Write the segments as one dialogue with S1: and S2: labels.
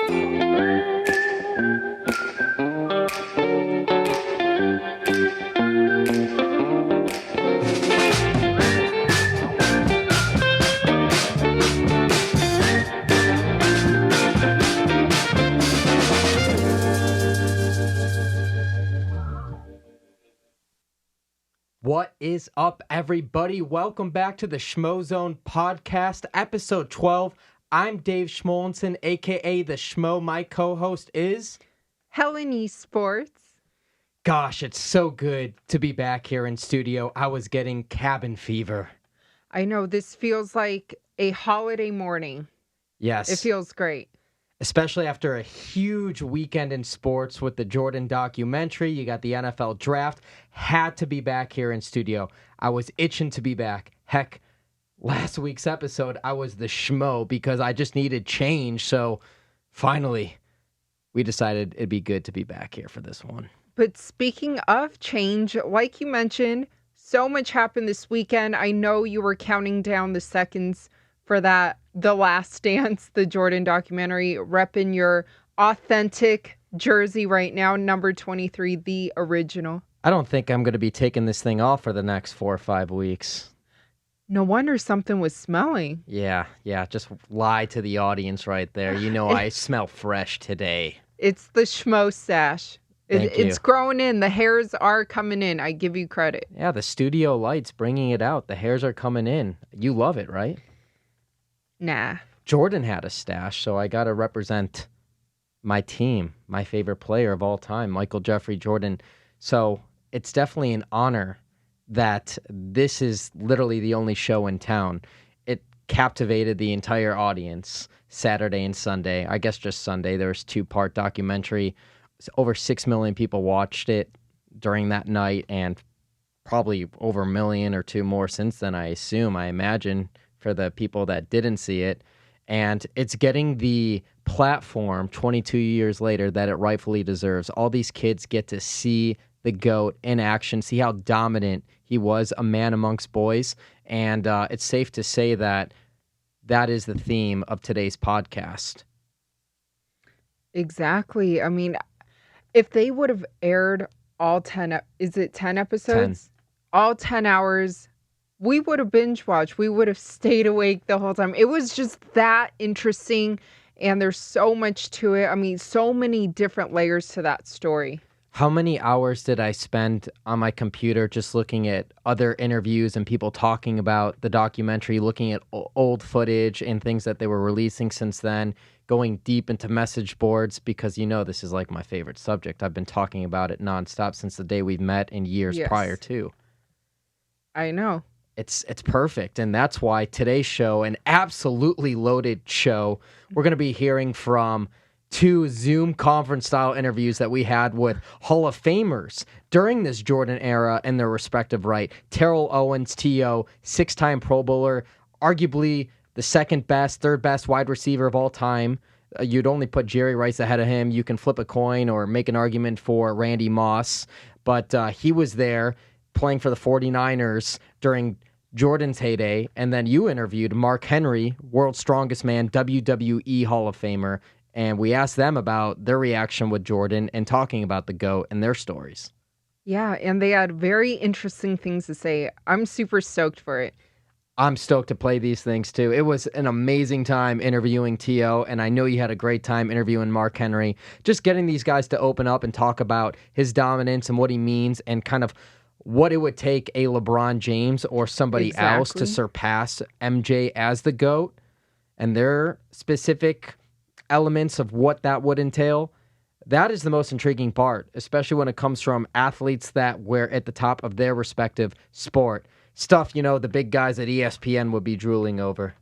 S1: What is up, everybody? Welcome back to the Schmozone podcast, episode 12. I'm Dave Schmulenson, a.k.a. the Schmo. My co-host is...
S2: Helen Esports.
S1: Gosh, it's so good to be back here in studio. I was getting cabin fever.
S2: I know, this feels like a holiday morning.
S1: Yes.
S2: It feels great.
S1: Especially after a huge weekend in sports with the Jordan documentary. You got the NFL draft. Had to be back here in studio. I was itching to be back. Heck, last week's episode, I was the Schmo because I just needed change. So finally, we decided it'd be good to be back here for this one.
S2: But speaking of change, like you mentioned, so much happened this weekend. I know you were counting down the seconds for that, The Last Dance, the Jordan documentary, repping your authentic jersey right now, number 23, the original.
S1: I don't think I'm going to be taking this thing off for the next 4 or 5 weeks.
S2: No wonder something was smelling.
S1: Yeah, just lie to the audience right there. You know I smell fresh today.
S2: It's the Schmo stash.
S1: Thank you.
S2: It's growing in. The hairs are coming in. I give you credit.
S1: Yeah, the studio lights bringing it out. The hairs are coming in. You love it, right?
S2: Nah.
S1: Jordan had a stash, so I got to represent my team, my favorite player of all time, Michael Jeffrey Jordan. So it's definitely an honor that this is literally the only show in town. It captivated the entire audience Saturday and Sunday. I guess just Sunday. There was 2-part documentary. Over 6 million people watched it during that night, and probably over a million or two more since then, I imagine, for the people that didn't see it. And it's getting the platform 22 years later that it rightfully deserves. All these kids get to see the GOAT in action, see how dominant he was, a man amongst boys. And it's safe to say that that is the theme of today's podcast.
S2: Exactly. I mean, if they would have aired all 10, is it 10 episodes? 10. All 10 hours, we would have binge watched. We would have stayed awake the whole time. It was just that interesting, and there's so much to it. I mean, so many different layers to that story.
S1: How many hours did I spend on my computer just looking at other interviews and people talking about the documentary, looking at old footage and things that they were releasing since then, going deep into message boards, because you know this is like my favorite subject. I've been talking about it nonstop since the day we've met and years prior to.
S2: I know.
S1: It's perfect, and that's why today's show, an absolutely loaded show, we're going to be hearing from 2 Zoom conference-style interviews that we had with Hall of Famers during this Jordan era in their respective right. Terrell Owens, T.O., 6-time Pro Bowler, arguably the second best, third best wide receiver of all time. You'd only put Jerry Rice ahead of him. You can flip a coin or make an argument for Randy Moss, but he was there playing for the 49ers during Jordan's heyday. And then you interviewed Mark Henry, world's strongest man, WWE Hall of Famer, and we asked them about their reaction with Jordan and talking about the GOAT and their stories.
S2: Yeah, and they had very interesting things to say. I'm super stoked for it.
S1: I'm stoked to play these things, too. It was an amazing time interviewing T.O., and I know you had a great time interviewing Mark Henry. Just getting these guys to open up and talk about his dominance and what he means and kind of what it would take a LeBron James or somebody else to surpass MJ as the GOAT, and their specific elements of what that would entail. That is the most intriguing part, especially when it comes from athletes that were at the top of their respective sport. Stuff, you know, the big guys at ESPN would be drooling over.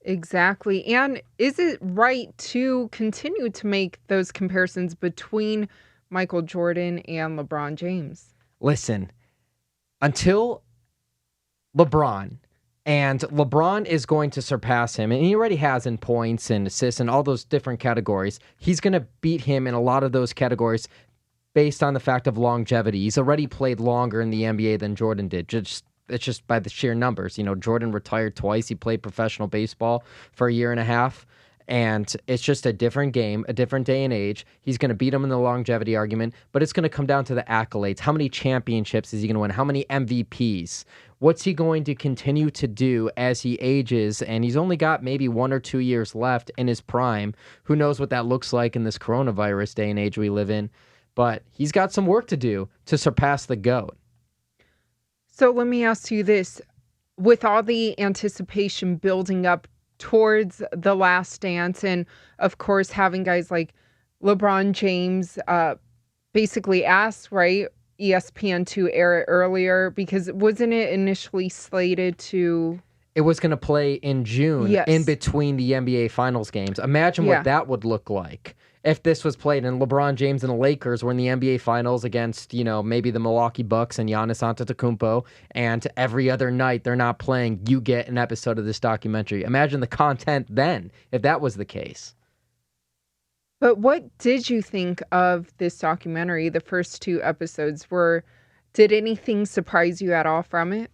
S2: Exactly. And is it right to continue to make those comparisons between Michael Jordan and LeBron James?
S1: Listen, until LeBron is going to surpass him, and he already has in points and assists and all those different categories. He's going to beat him in a lot of those categories based on the fact of longevity. He's already played longer in the NBA than Jordan did. It's just by the sheer numbers. You know, Jordan retired twice. He played professional baseball for a year and a half. And it's just a different game, a different day and age. He's going to beat him in the longevity argument, but it's going to come down to the accolades. How many championships is he going to win? How many MVPs? What's he going to continue to do as he ages? And he's only got maybe 1 or 2 years left in his prime. Who knows what that looks like in this coronavirus day and age we live in? But he's got some work to do to surpass the GOAT.
S2: So let me ask you this. With all the anticipation building up towards The Last Dance, and of course having guys like LeBron James basically asked, right, ESPN to air it earlier, because wasn't it initially slated to...
S1: It was going to play in June,
S2: yes,
S1: in between the NBA Finals games. Imagine what that would look like if this was played and LeBron James and the Lakers were in the NBA Finals against, maybe the Milwaukee Bucks and Giannis Antetokounmpo, and every other night they're not playing, you get an episode of this documentary. Imagine the content then, if that was the case.
S2: But what did you think of this documentary, the first 2 episodes? Did anything surprise you at all from it?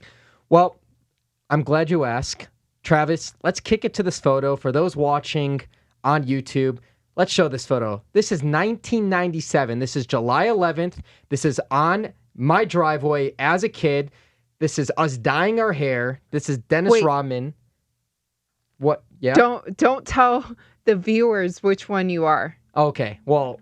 S1: Well, I'm glad you asked. Travis, let's kick it to this photo. For those watching on YouTube, let's show this photo. This is 1997. This is July 11th. This is on my driveway as a kid. This is us dyeing our hair. This is Dennis Rodman. What? Yeah?
S2: Don't tell the viewers which one you are.
S1: Okay. Well,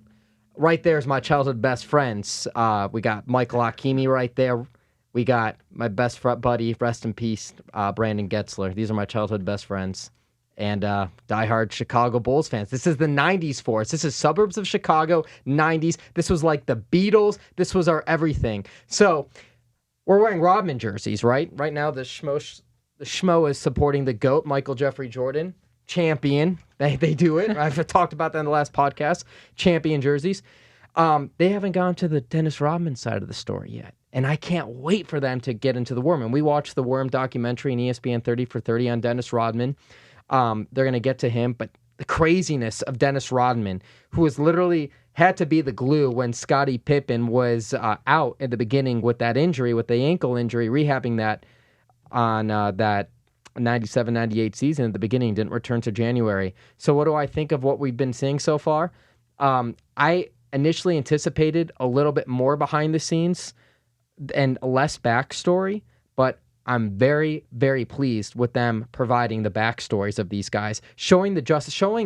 S1: right there's my childhood best friends. We got Michael Hakimi right there. We got my best buddy, rest in peace, Brandon Getzler. These are my childhood best friends. And diehard Chicago Bulls fans. This is the 90s for us. This is suburbs of Chicago, 90s. This was like the Beatles. This was our everything. So we're wearing Rodman jerseys, right? Right now the Schmo is supporting the GOAT, Michael Jeffrey Jordan. Champion. They do it. I've talked about that in the last podcast. Champion jerseys. They haven't gone to the Dennis Rodman side of the story yet. And I can't wait for them to get into the Worm. And we watched the Worm documentary in ESPN 30 for 30 on Dennis Rodman. They're going to get to him. But the craziness of Dennis Rodman, who was literally had to be the glue when Scottie Pippen was out at the beginning with that injury, with the ankle injury, rehabbing that on that 97-98 season at the beginning, didn't return to January. So what do I think of what we've been seeing so far? I initially anticipated a little bit more behind the scenes and less backstory, but I'm very, very pleased with them providing the backstories of these guys, showing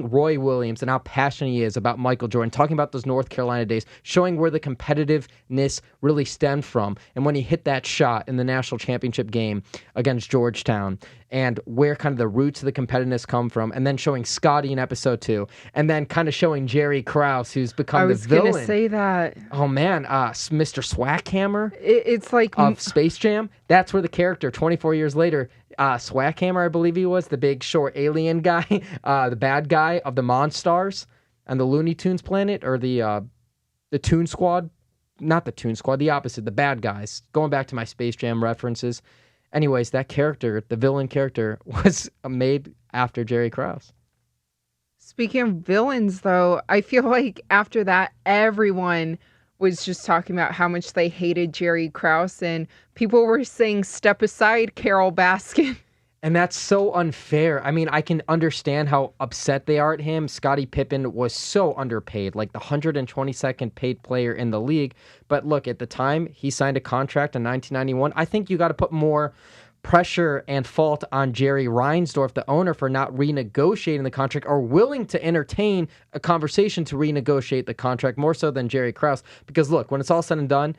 S1: Roy Williams and how passionate he is about Michael Jordan, talking about those North Carolina days, showing where the competitiveness really stemmed from, and when he hit that shot in the national championship game against Georgetown, and where kind of the roots of the competitiveness come from, and then showing Scotty in episode 2, and then kind of showing Jerry Krause, who's become the villain. I was going to
S2: say that.
S1: Oh, man, Mr. Swackhammer
S2: it's like
S1: of Space Jam. That's where the character, 24 years later, Swackhammer, I believe he was, the big short alien guy, the bad guy of the Monstars and the Looney Tunes planet, or the Toon Squad. Not the Toon Squad, the opposite, the bad guys. Going back to my Space Jam references. Anyways, that character, the villain character, was made after Jerry Krause.
S2: Speaking of villains, though, I feel like after that, everyone was just talking about how much they hated Jerry Krause, and people were saying, step aside, Carol Baskin.
S1: And that's so unfair. I mean, I can understand how upset they are at him. Scottie Pippen was so underpaid, like the 122nd paid player in the league. But look, at the time, he signed a contract in 1991. I think you got to put more pressure and fault on Jerry Reinsdorf, the owner, for not renegotiating the contract or willing to entertain a conversation to renegotiate the contract, more so than Jerry Krause. Because look, when it's all said and done,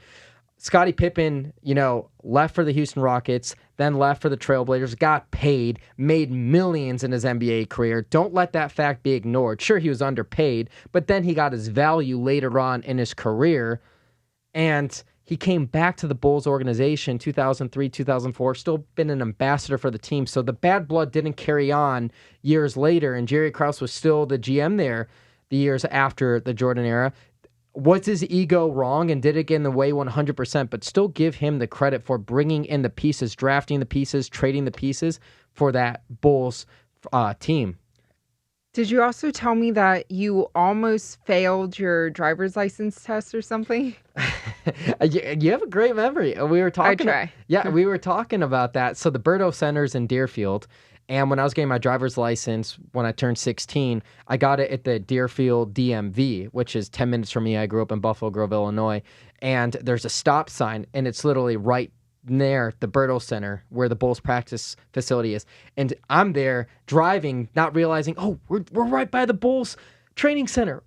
S1: Scottie Pippen, left for the Houston Rockets, then left for the Trailblazers, got paid, made millions in his NBA career. Don't let that fact be ignored. Sure, he was underpaid, but then he got his value later on in his career, and he came back to the Bulls organization 2003, 2004, still been an ambassador for the team. So the bad blood didn't carry on years later, and Jerry Krause was still the GM there the years after the Jordan era. Was his ego wrong and did it get in the way 100%, but still give him the credit for bringing in the pieces, drafting the pieces, trading the pieces for that Bulls team.
S2: Did you also tell me that you almost failed your driver's license test or something?
S1: You have a great memory. We were talking.
S2: I try.
S1: Yeah, we were talking about that. So the Berto Center's in Deerfield, And when I was getting my driver's license, when I turned 16, I got it at the Deerfield DMV, which is 10 minutes from me. I grew up in Buffalo Grove, Illinois. And there's a stop sign, and it's literally right near the Bertle Center where the Bulls practice facility is. And I'm there driving, not realizing, oh, we're right by the Bulls training center.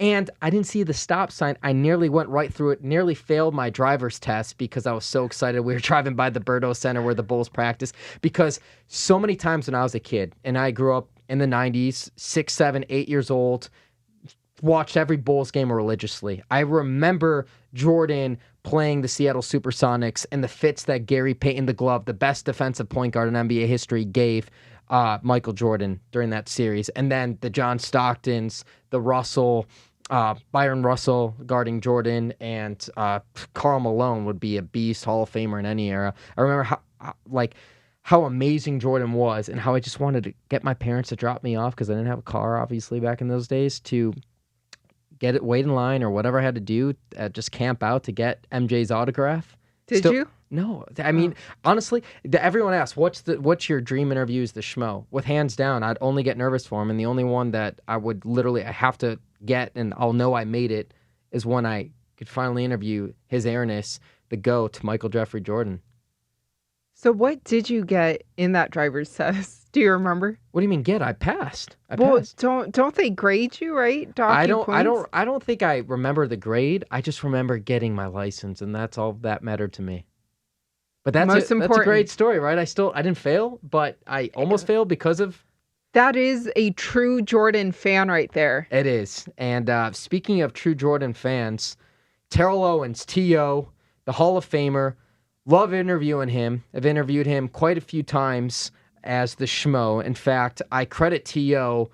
S1: And I didn't see the stop sign. I nearly went right through it, nearly failed my driver's test because I was so excited. We were driving by the Berto Center where the Bulls practice, because so many times when I was a kid, and I grew up in the 90s, 6, 7, 8 years old, watched every Bulls game religiously. I remember Jordan playing the Seattle Supersonics and the fits that Gary Payton, the glove, the best defensive point guard in NBA history, gave Michael Jordan during that series. And then the John Stocktons, the Russell, Byron Russell guarding Jordan, and Karl Malone would be a beast, Hall of Famer in any era. I remember how amazing Jordan was, and how I just wanted to get my parents to drop me off because I didn't have a car, obviously, back in those days, to wait in line or whatever I had to do, just camp out to get MJ's autograph.
S2: Did you?
S1: No, I mean, honestly, everyone asks, what's your dream interview as the Schmo? With hands down, I'd only get nervous for him, and the only one that I have to get, and I'll know I made it, is when I could finally interview His Airness, the GOAT, Michael Jeffrey Jordan.
S2: So what did you get in that driver's test? Do you remember?
S1: What do you mean get? I passed.
S2: Don't they grade you, right?
S1: I don't think I remember the grade. I just remember getting my license, and that's all that mattered to me. But that's a great story, right? I didn't fail, but I almost failed because of...
S2: That is a true Jordan fan right there.
S1: It is. And speaking of true Jordan fans, Terrell Owens, T.O., the Hall of Famer, love interviewing him. I've interviewed him quite a few times as the Schmo. In fact, I credit T.O.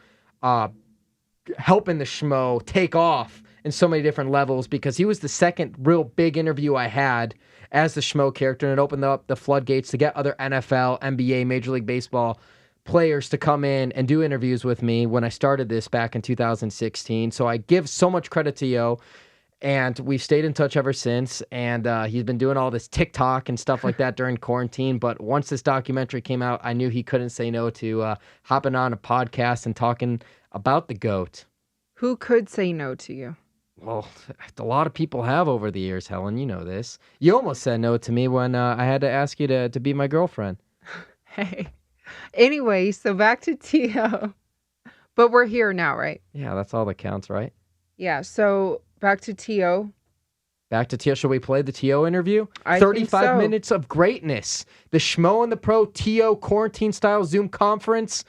S1: Helping the Schmo take off in so many different levels, because he was the second real big interview I had as the Schmo character, and it opened up the floodgates to get other NFL, NBA, Major League Baseball players to come in and do interviews with me when I started this back in 2016. So I give so much credit to Yo, and we've stayed in touch ever since, and he's been doing all this TikTok and stuff like that during quarantine, but once this documentary came out, I knew he couldn't say no to hopping on a podcast and talking about the GOAT.
S2: Who could say no to you?
S1: Well, a lot of people have over the years, Helen. You know this. You almost said no to me when I had to ask you to be my girlfriend.
S2: Hey. Anyway, so back to T.O. But we're here now, right?
S1: Yeah, that's all that counts, right?
S2: Yeah, so back to T.O.
S1: Back to T.O. Shall we play the T.O. interview?
S2: I
S1: 35
S2: think so.
S1: minutes of greatness. The Schmo and the Pro T.O. quarantine-style Zoom conference.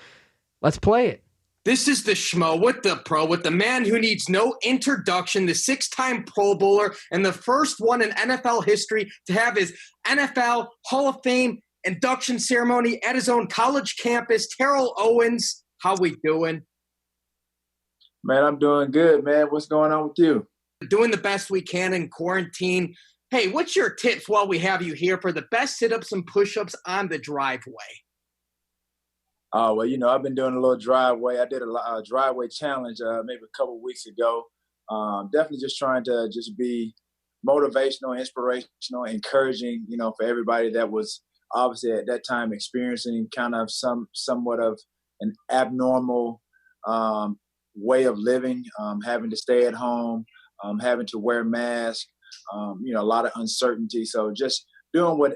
S1: Let's play it.
S3: This is the Schmo with the Pro, with the man who needs no introduction, the 6-time Pro Bowler, and the first one in NFL history to have his NFL Hall of Fame induction ceremony at his own college campus. Terrell Owens, how we doing?
S4: Man, I'm doing good, man. What's going on with you?
S3: Doing the best we can in quarantine. Hey, what's your tips while we have you here for the best sit-ups and push-ups on the driveway?
S4: Oh, well, I've been doing a little driveway. I did a driveway challenge maybe a couple of weeks ago. Definitely just trying to just be motivational, inspirational, encouraging, for everybody that was obviously at that time experiencing kind of somewhat of an abnormal way of living, having to stay at home, having to wear masks, a lot of uncertainty. So just doing what,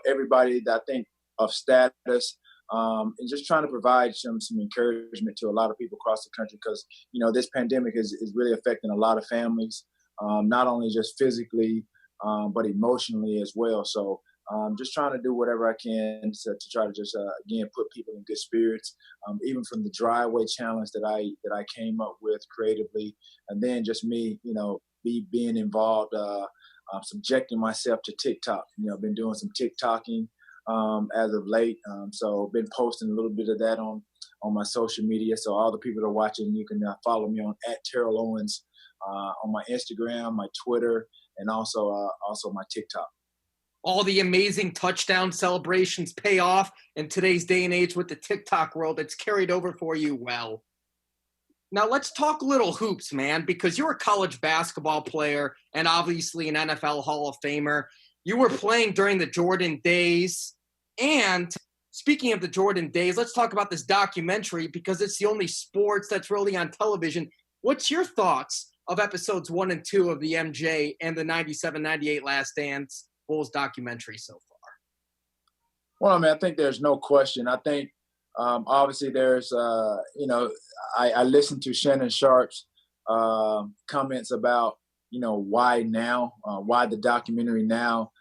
S4: everybody that I think of status, and just trying to provide some encouragement to a lot of people across the country, because, this pandemic is really affecting a lot of families, not only just physically, but emotionally as well. So just trying to do whatever I can to try to just, again, put people in good spirits, even from the driveway challenge that I came up with creatively. And then just me, being involved, subjecting myself to TikTok. I've been doing some TikToking as of late. So been posting a little bit of that on my social media. So all the people that are watching, you can follow me on @Terrell Owens on my Instagram, my Twitter, and also my TikTok.
S3: All the amazing touchdown celebrations pay off in today's day and age with the TikTok world. It's carried over for you well. Now let's talk little hoops, man, because you're a college basketball player and obviously an NFL Hall of Famer. You were playing during the Jordan days, and speaking of the Jordan days, let's talk about this documentary because it's the only sports that's really on television. What's your thoughts of episodes 1 and 2 of the MJ and the 97-98 Last Dance Bulls documentary so far?
S4: Well, I mean, I think there's no question. I think obviously there's, I listened to Shannon Sharp's comments about, why now, why the documentary now.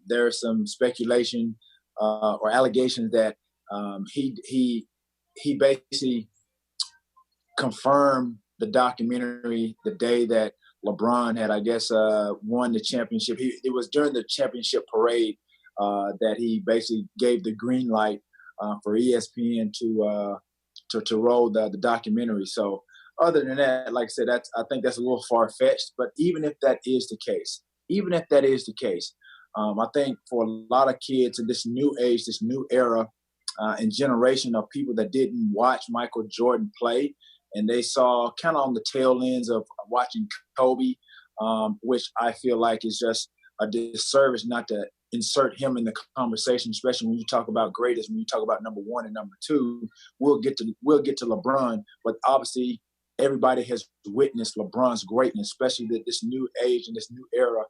S4: There's some speculation or allegations that he basically confirmed the documentary the day that LeBron had, I guess, won the championship. It was during the championship parade that he basically gave the green light for ESPN to roll the documentary. So other than that, like I said, I think that's a little far-fetched. But even if that is the case, I think for a lot of kids in this new age, this new era and generation of people that didn't watch Michael Jordan play, and they saw kind of on the tail ends of watching Kobe, which I feel like is just a disservice not to insert him in the conversation, especially when you talk about greatest, when you talk about number one and number two. We'll get to LeBron, but obviously everybody has witnessed LeBron's greatness, especially this new age and this new era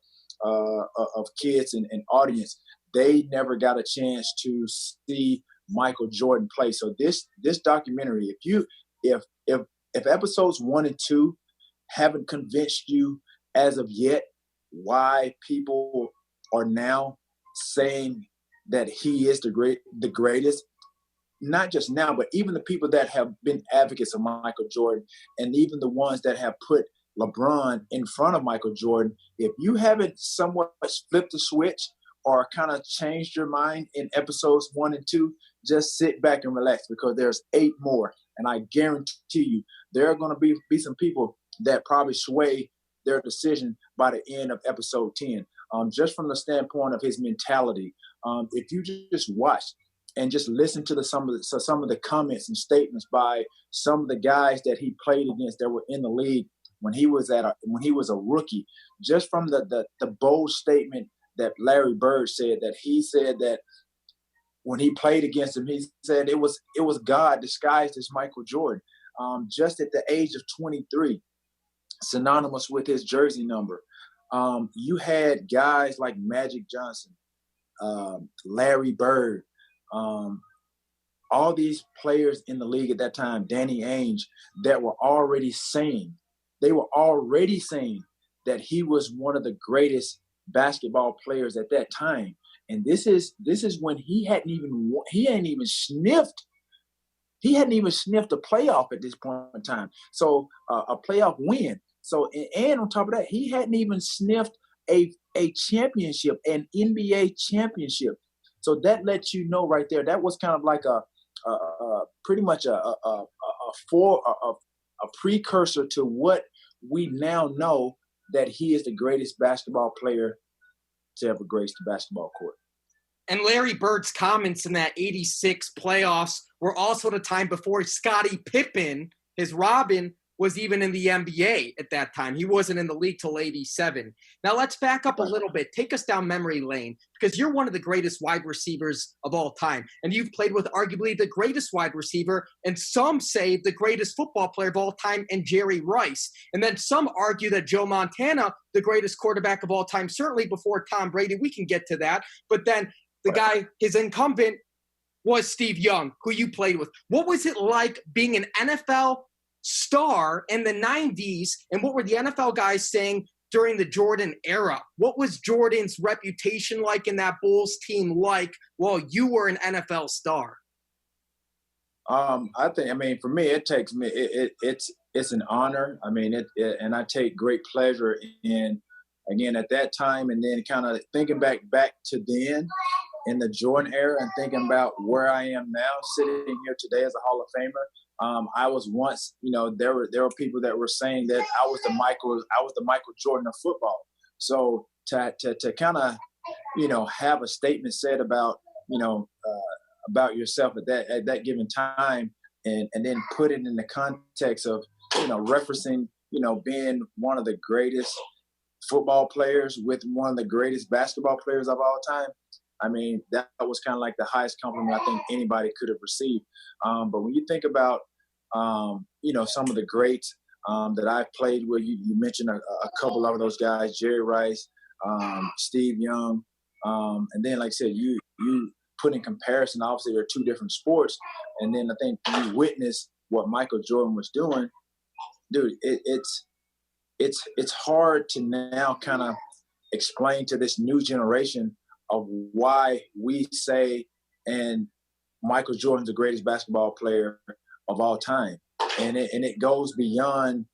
S4: of kids and audience. They never got a chance to see Michael Jordan play. So this documentary, if episodes 1 and 2 haven't convinced you as of yet why people are now saying that he is the greatest, not just now, but even the people that have been advocates of Michael Jordan, and even the ones that have put LeBron in front of Michael Jordan, if you haven't somewhat flipped the switch or kind of changed your mind in episodes 1 and 2, just sit back and relax, because there's 8 more. And I guarantee you, there are going to be some people that probably sway their decision by the end of episode 10. Just from the standpoint of his mentality, if you just watch and just listen to some of the comments and statements by some of the guys that he played against that were in the league when he was a rookie, just from the bold statement that Larry Bird said, that he said that when he played against him, he said it was God disguised as Michael Jordan, just at the age of 23, synonymous with his jersey number. You had guys like Magic Johnson, Larry Bird, all these players in the league at that time, Danny Ainge, that were already saying that he was one of the greatest basketball players at that time. And this is when he hadn't even sniffed a playoff at this point in time. So a playoff win. So, and on top of that, he hadn't even sniffed a championship, an NBA championship. So that lets you know right there, that was kind of like pretty much a precursor to what we now know, that he is the greatest basketball player to ever grace the basketball court.
S3: And Larry Bird's comments in that 86 playoffs were also the time before Scottie Pippen, his Robin, was even in the NBA at that time. He wasn't in the league till 87. Now let's back up a little bit. Take us down memory lane, because you're one of the greatest wide receivers of all time. And you've played with arguably the greatest wide receiver, and some say the greatest football player of all time, and Jerry Rice. And then some argue that Joe Montana, the greatest quarterback of all time, certainly before Tom Brady. We can get to that. But then the guy, his incumbent, was Steve Young, who you played with. What was it like being an NFL star in the 90s, and what were the NFL guys saying during the Jordan era? What was Jordan's reputation like in that Bulls team like while you were an NFL star?
S4: For me, it's an honor. I mean, and I take great pleasure in, again, at that time, and then kind of thinking back to then in the Jordan era, and thinking about where I am now, sitting here today as a Hall of Famer. I was once, there were people that were saying that I was the Michael Jordan of football. So to kind of, have a statement said about yourself at that given time, and then put it in the context of, referencing, being one of the greatest football players with one of the greatest basketball players of all time. I mean, that was kind of like the highest compliment I think anybody could have received. But when you think about, some of the greats that I've played with, you mentioned a couple of those guys, Jerry Rice, Steve Young, and then, like I said, you put in comparison, obviously they're two different sports, and then I think you witnessed what Michael Jordan was doing. Dude, it's hard to now kind of explain to this new generation of why we say and Michael Jordan's the greatest basketball player of all time. And it goes beyond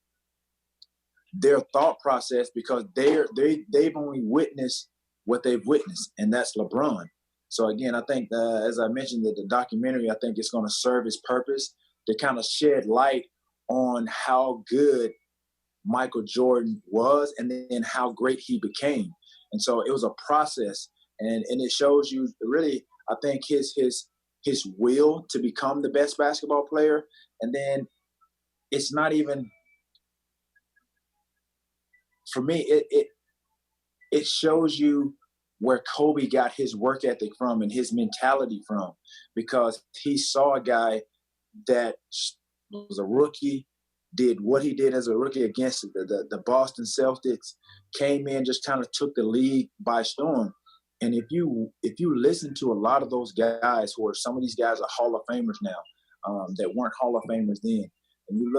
S4: their thought process because they've only witnessed what they've witnessed, and that's LeBron. So again, I think as I mentioned, that the documentary, I think it's going to serve its purpose to kind of shed light on how good Michael Jordan was and then how great he became. And so it was a process, and it shows you really, I think, his will to become the best basketball player. And then it's not even, for me, it shows you where Kobe got his work ethic from and his mentality from, because he saw a guy that was a rookie, did what he did as a rookie against the Boston Celtics, came in, just kind of took the league by storm. And if you listen to a lot of those guys, who are, some of these guys are Hall of Famers now, that weren't Hall of Famers then, and you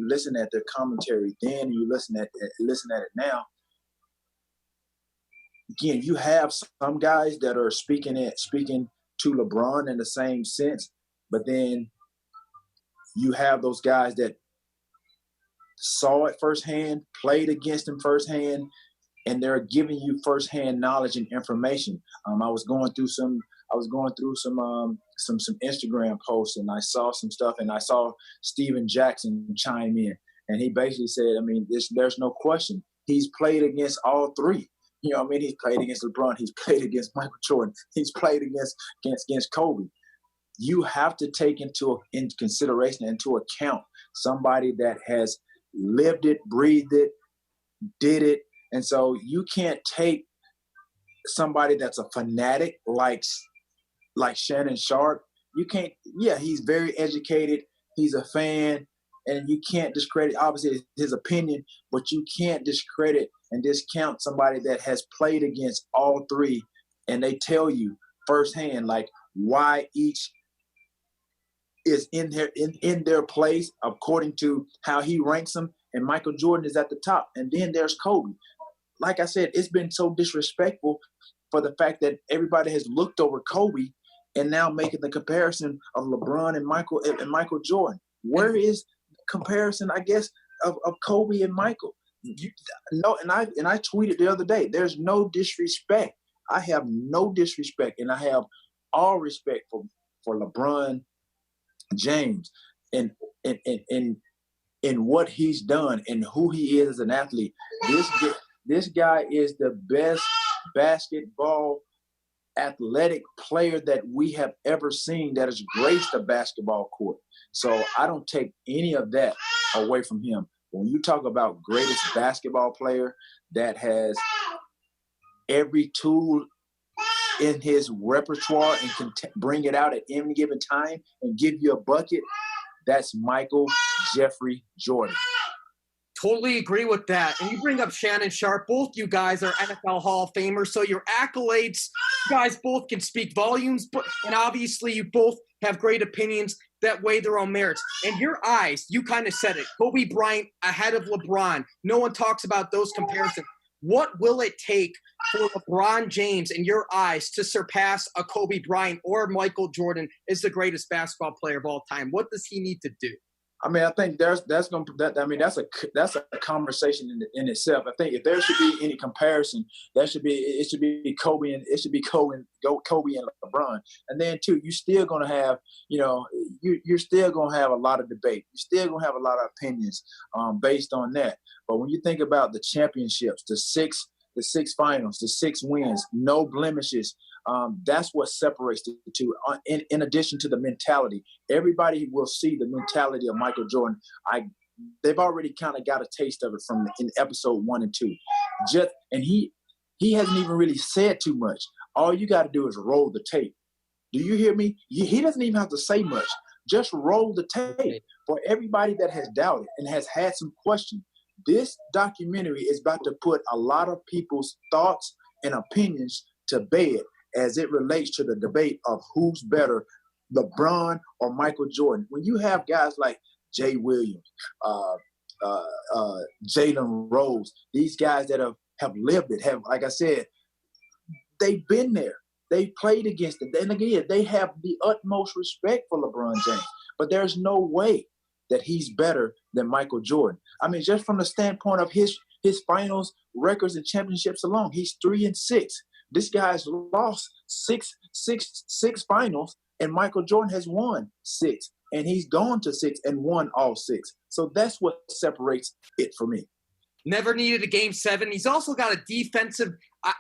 S4: listen at their commentary then, and you listen at it now. Again, you have some guys that are speaking to LeBron in the same sense, but then you have those guys that saw it firsthand, played against him firsthand, and they're giving you firsthand knowledge and information. I was going through some Instagram posts, and I saw some stuff, and I saw Steven Jackson chime in, and he basically said, I mean, there's no question, he's played against all three. You know what I mean? He's played against LeBron, he's played against Michael Jordan, he's played against Kobe. You have to take into consideration, into account, somebody that has lived it, breathed it, did it. And so you can't take somebody that's a fanatic like Shannon Sharp. You can't, yeah, he's very educated, he's a fan, and you can't discredit, obviously, his opinion, but you can't discredit and discount somebody that has played against all three, and they tell you firsthand, like, why each is in their place according to how he ranks them, and Michael Jordan is at the top, and then there's Kobe. Like I said, it's been so disrespectful for the fact that everybody has looked over Kobe and now making the comparison of LeBron and Michael Jordan. Where is the comparison, I guess, of Kobe and Michael? And I tweeted the other day, there's no disrespect. I have no disrespect, and I have all respect for LeBron James and what he's done and who he is as an athlete. This guy is the best basketball athletic player that we have ever seen that has graced a basketball court. So I don't take any of that away from him. When you talk about greatest basketball player that has every tool in his repertoire and can bring it out at any given time and give you a bucket, that's Michael Jeffrey Jordan.
S3: Totally agree with that. And you bring up Shannon Sharp. Both you guys are NFL Hall of Famers, so your accolades, you guys both can speak volumes, and obviously you both have great opinions that weigh their own merits. And your eyes, you kind of said it, Kobe Bryant ahead of LeBron. No one talks about those comparisons. What will it take for LeBron James, in your eyes, to surpass a Kobe Bryant or Michael Jordan as the greatest basketball player of all time? What does he need to do?
S4: I mean, I think that's a conversation in itself. I think if there should be any comparison, it should be Kobe and LeBron. And then too, you're still gonna have, you're still gonna have a lot of debate. You're still gonna have a lot of opinions based on that. But when you think about the championships, the six finals, the 6 wins, no blemishes, that's what separates the two. In addition to the mentality, everybody will see the mentality of Michael Jordan. They've already kind of got a taste of it in episode 1 and 2. And he hasn't even really said too much. All you got to do is roll the tape. Do you hear me? He doesn't even have to say much. Just roll the tape. For everybody that has doubted and has had some questions, this documentary is about to put a lot of people's thoughts and opinions to bed as it relates to the debate of who's better, LeBron or Michael Jordan. When you have guys like Jay Williams, Jalen Rose, these guys that have lived it, have, like I said, they've been there. They played against it. And again, they have the utmost respect for LeBron James. But there's no way that he's better than Michael Jordan. I mean, just from the standpoint of his finals records and championships alone, he's 3-6. This guy's lost six finals, and Michael Jordan has won 6. And he's gone to 6 and won all 6. So that's what separates it for me.
S3: Never needed a game 7. He's also got a defensive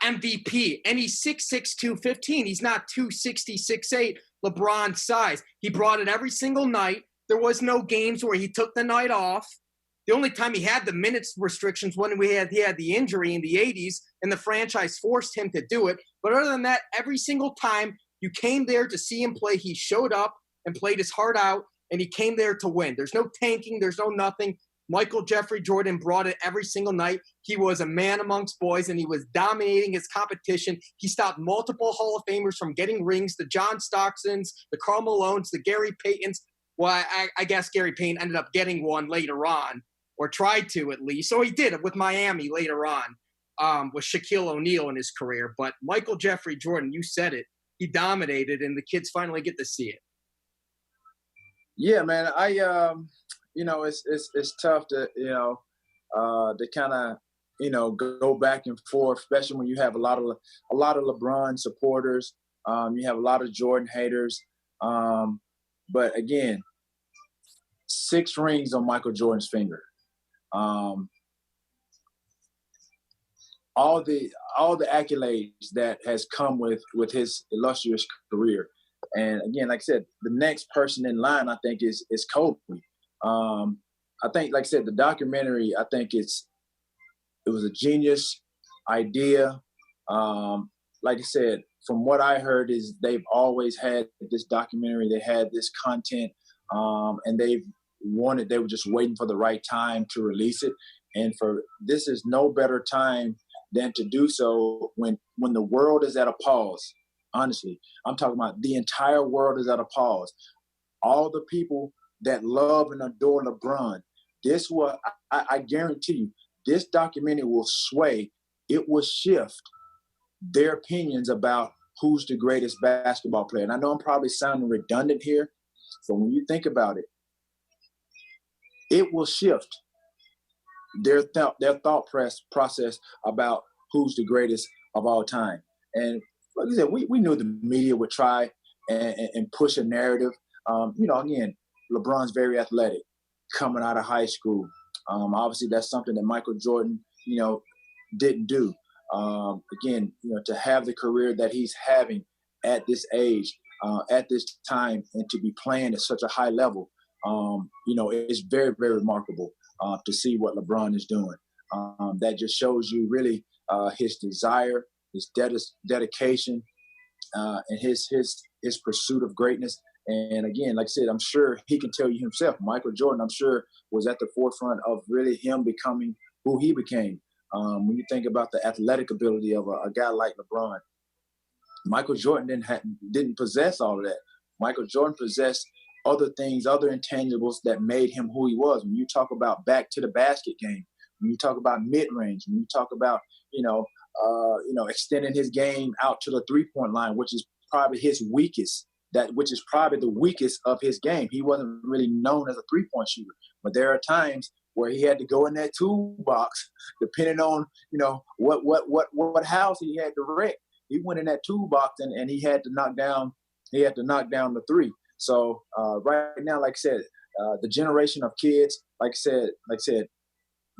S3: MVP, and he's 6'6", 215. He's not 260, 6'8", LeBron size. He brought it every single night. There was no games where he took the night off. The only time he had the minutes restrictions when he had the injury in the 80s, and the franchise forced him to do it. But other than that, every single time you came there to see him play, he showed up and played his heart out, and he came there to win. There's no tanking. There's no nothing. Michael Jeffrey Jordan brought it every single night. He was a man amongst boys, and he was dominating his competition. He stopped multiple Hall of Famers from getting rings, the John Stocktons, the Karl Malones, the Gary Paytons. Well, I guess Gary Payton ended up getting one later on, or tried to at least. So he did it with Miami later on, with Shaquille O'Neal in his career. But Michael Jeffrey Jordan, you said it, he dominated, and the kids finally get to see it.
S4: Yeah, man. It's tough to, to kind of, go back and forth, especially when you have a lot of LeBron supporters. You have a lot of Jordan haters. But again, 6 rings on Michael Jordan's finger. All the accolades that has come with his illustrious career. And again, like I said, the next person in line, I think, is Kobe. I think, like I said, the documentary, I think it was a genius idea. Like I said, from what I heard is they've always had this documentary, they had this content, and they were just waiting for the right time to release it. And this is no better time than to do so when the world is at a pause. Honestly, I'm talking about the entire world is at a pause. All the people that love and adore LeBron, I guarantee you, this documentary will sway, it will shift their opinions about who's the greatest basketball player. And I know I'm probably sounding redundant here, but when you think about it, it will shift their thought process about who's the greatest of all time. And like I said, we knew the media would try and push a narrative. Again, LeBron's very athletic coming out of high school. Obviously, that's something that Michael Jordan, didn't do. Again, to have the career that he's having at this age, at this time, and to be playing at such a high level, it's very, very remarkable to see what LeBron is doing. That just shows you really his desire, his dedication, and his pursuit of greatness. And again, like I said, I'm sure he can tell you himself, Michael Jordan, I'm sure, was at the forefront of really him becoming who he became. When you think about the athletic ability of a guy like LeBron, Michael Jordan didn't possess all of that. Michael Jordan possessed other things, other intangibles that made him who he was. When you talk about back to the basket game, when you talk about mid-range, when you talk about, extending his game out to the three-point line, which is probably his weakest, which is probably the weakest of his game. He wasn't really known as a three-point shooter, but there are times where he had to go in that toolbox, depending on, what house he had to wreck. He went in that toolbox and he had to knock down the three. So right now, like I said, the generation of kids, like I said,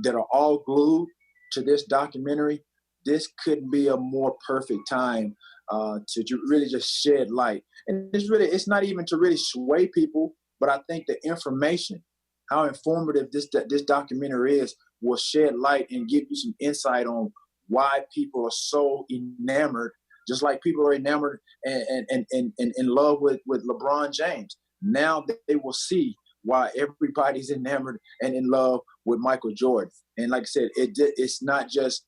S4: that are all glued to this documentary, this couldn't be a more perfect time to really just shed light. And it's not even to really sway people, but I think the information, how informative this documentary is, will shed light and give you some insight on why people are so enamored just like people are enamored and in love with LeBron James. Now they will see why everybody's enamored and in love with Michael Jordan. And like I said, it's not just,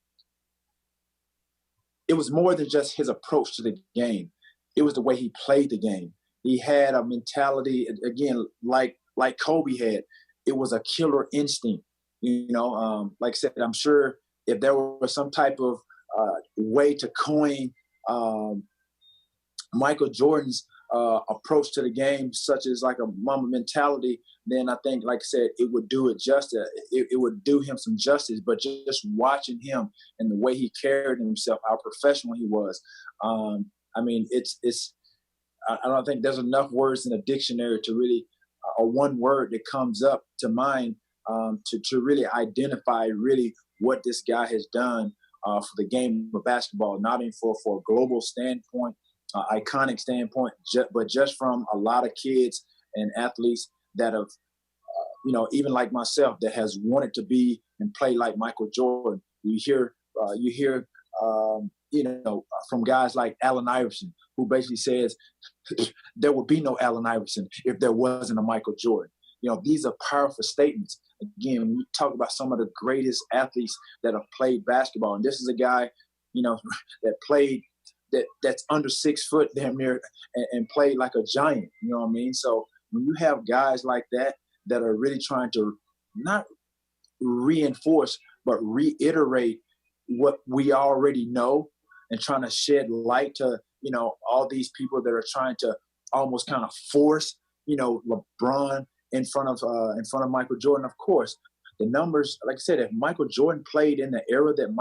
S4: it was more than just his approach to the game. It was the way he played the game. He had a mentality, again, like Kobe had. It was a killer instinct. Like I said, I'm sure if there was some type of way to coin Michael Jordan's approach to the game, such as like a Mamba mentality, then I think, like I said, it would do it justice. It would do him some justice. But just watching him and the way he carried himself, how professional he was, I mean, I don't think there's enough words in a dictionary to really, or one word that comes up to mind to really identify really what this guy has done for the game of basketball, not only for a global standpoint, iconic standpoint, but just from a lot of kids and athletes that have, even like myself, that has wanted to be and play like Michael Jordan. You hear from guys like Allen Iverson, who basically says there would be no Allen Iverson if there wasn't a Michael Jordan. These are powerful statements. Again, when you talk about some of the greatest athletes that have played basketball, and this is a guy, that played that's under 6 foot damn near and played like a giant. You know what I mean? So when you have guys like that are really trying to not reinforce but reiterate what we already know and trying to shed light to all these people that are trying to almost kind of force LeBron in front of Michael Jordan. Of course, the numbers, like I said, if Michael Jordan played in the era that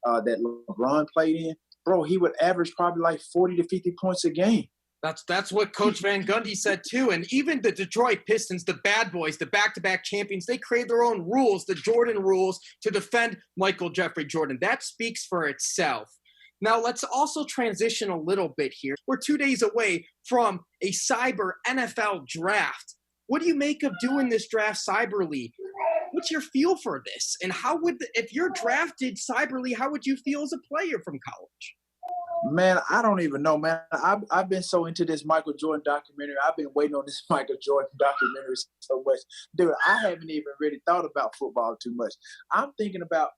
S4: that LeBron played in, bro, he would average probably like 40 to 50 points a game.
S3: That's what Coach Van Gundy said too. And even the Detroit Pistons, the bad boys, the back-to-back champions, they create their own rules, the Jordan rules, to defend Michael Jeffrey Jordan. That speaks for itself. Now, let's also transition a little bit here. We're 2 days away from a cyber NFL draft. What do you make of doing this draft cyberly? What's your feel for this? And if you're drafted cyberly, how would you feel as a player from college?
S4: Man, I don't even know, man. I've been so into this Michael Jordan documentary. I've been waiting on this Michael Jordan documentary so much. Dude, I haven't even really thought about football too much. I'm thinking about,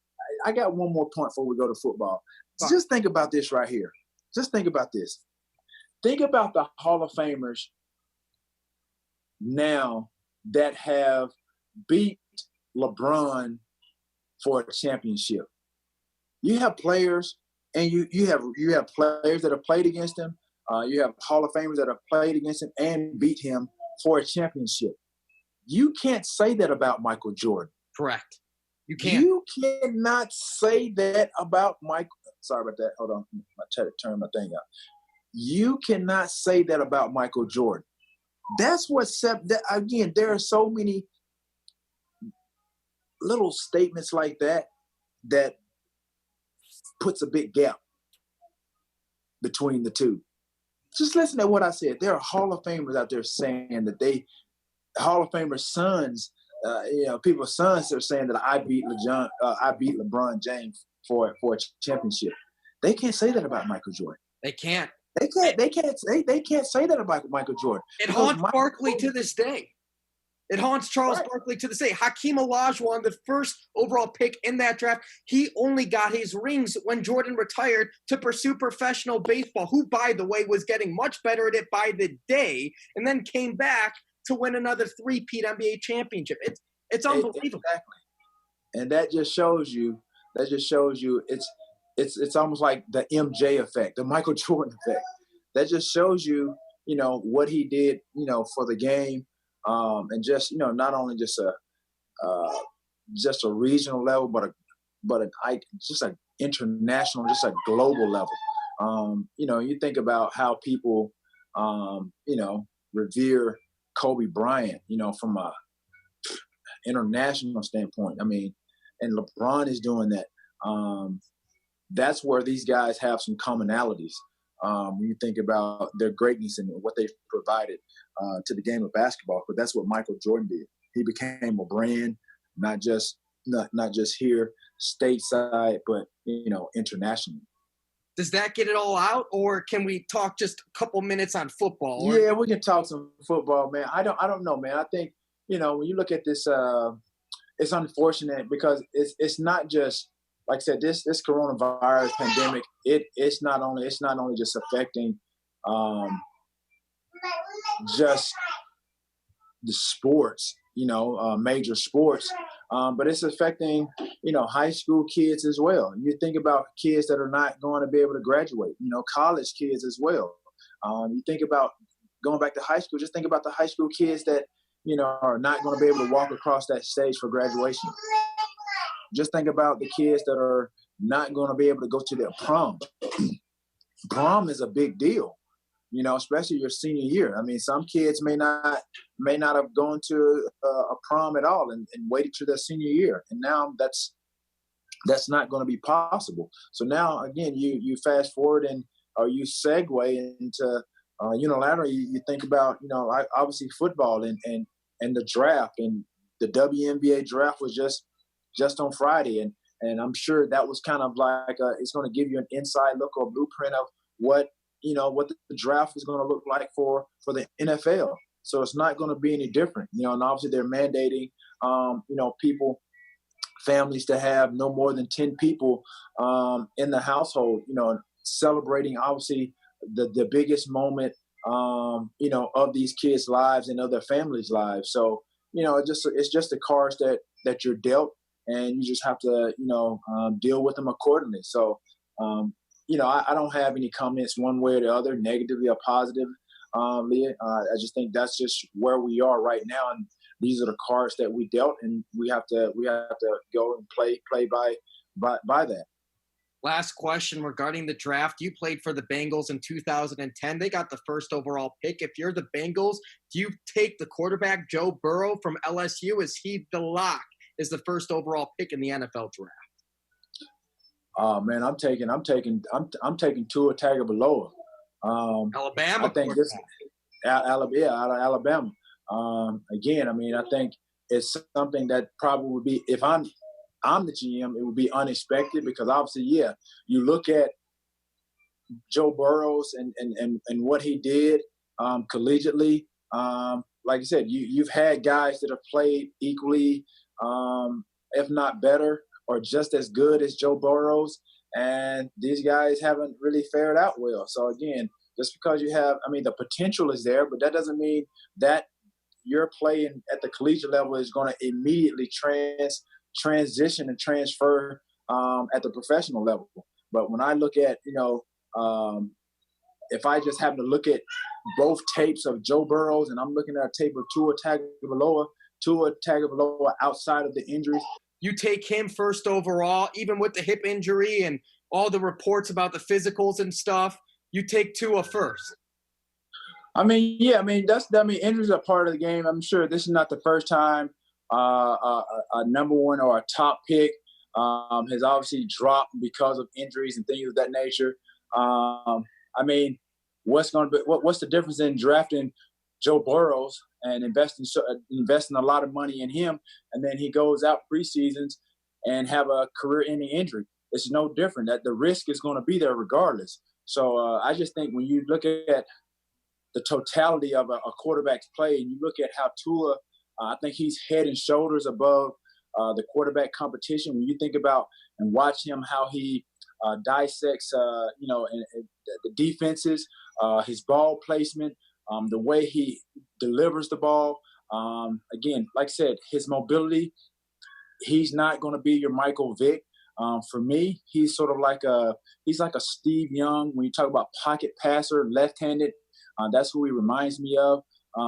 S4: I got one more point before we go to football. Just think about this right here. Just think about this. Think about the Hall of Famers now that have beat LeBron for a championship. You have players, and you have players that have played against him. You have Hall of Famers that have played against him and beat him for a championship. You can't say that about Michael Jordan.
S3: Correct. You can't.
S4: You cannot say that about Michael. Sorry about that. Hold on. I try to turn my thing up. You cannot say that about Michael Jordan. That's what again, there are so many little statements like that puts a big gap between the two. Just listen to what I said. There are Hall of Famers out there saying that Hall of Famers' sons, people's sons are saying that I beat LeBron James for a championship. They can't say that about Michael Jordan.
S3: They can't.
S4: They can't say that about Michael Jordan.
S3: It haunts Barkley to this day. It haunts Charles Barkley to this day. Hakeem Olajuwon, the first overall pick in that draft, he only got his rings when Jordan retired to pursue professional baseball, who, by the way, was getting much better at it by the day, and then came back to win another three-peat NBA championship. It's unbelievable.
S4: Exactly. And that just shows you it's almost like the MJ effect, the Michael Jordan effect. That just shows you, what he did, for the game. And just, not only just a regional level, but just an international, just a global level. You think about how people, revere Kobe Bryant, from a international standpoint. I mean, and LeBron is doing that. That's where these guys have some commonalities. When you think about their greatness and what they've provided to the game of basketball, but that's what Michael Jordan did. He became a brand, not just here stateside, but internationally.
S3: Does that get it all out, or can we talk just a couple minutes on football?
S4: Yeah, we can talk some football, man. I don't know, man. I think, when you look at this, it's unfortunate because it's not just, like I said, this coronavirus pandemic. It's not only just affecting just the sports, major sports, but it's affecting, high school kids as well. You think about kids that are not going to be able to graduate, college kids as well. You think about going back to high school, just think about the high school kids that, are not going to be able to walk across that stage for graduation. Just think about the kids that are not going to be able to go to their prom. Prom is a big deal, especially your senior year. I mean, some kids may not have gone to a prom at all and waited to their senior year. And now that's not going to be possible. So now, again, you fast forward or you segue into unilaterally, you think about, obviously football and the draft, and the WNBA draft was just on Friday. And I'm sure that was kind of like, it's going to give you an inside look or blueprint of what the draft is going to look like for the NFL. So it's not going to be any different, and obviously they're mandating, families to have no more than 10 people in the household, celebrating obviously the biggest moment, of these kids' lives and of their families' lives. So, it's just the cards that you're dealt, and you just have to, deal with them accordingly. So, I don't have any comments one way or the other, negatively or positive, Leah. I just think that's just where we are right now, and these are the cards that we dealt, and we have to go and play by that.
S3: Last question regarding the draft. You played for the Bengals in 2010. They got the first overall pick. If you're the Bengals, do you take the quarterback Joe Burrow from LSU? Is he the lock? Is the first overall pick in the NFL draft?
S4: Oh man, I'm taking Tua Tagovailoa.
S3: Alabama.
S4: I think this out of Alabama. Again, I mean, I think it's something that probably would be, if I'm the GM, it would be unexpected, because obviously, you look at Joe Burrows and what he did collegiately. Like I said, you've had guys that have played equally, if not better, or just as good as Joe Burrows, and these guys haven't really fared out well. So again, just because you have, I mean, the potential is there, but that doesn't mean that your playing at the collegiate level is going to immediately transition and transfer at the professional level. But when I look at, if I just happen to look at both tapes of Joe Burrows and I'm looking at a tape of Tua Tagovailoa outside of the injuries,
S3: you take him first overall, even with the hip injury and all the reports about the physicals and stuff. You take Tua first.
S4: I mean, injuries are part of the game. I'm sure this is not the first time a number one or a top pick has obviously dropped because of injuries and things of that nature. I mean, what's the difference in drafting Joe Burrows and investing a lot of money in him, and then he goes out preseasons and have a career-ending injury? It's no different. That the risk is going to be there regardless. So I just think when you look at the totality of a quarterback's play, and you look at how Tua, I think he's head and shoulders above the quarterback competition. When you think about and watch him, how he dissects, and the defenses, his ball placement, the way he delivers the ball. Again, like I said, his mobility, he's not going to be your Michael Vick. For me, he's sort of like he's like a Steve Young. When you talk about pocket passer, left-handed, that's who he reminds me of.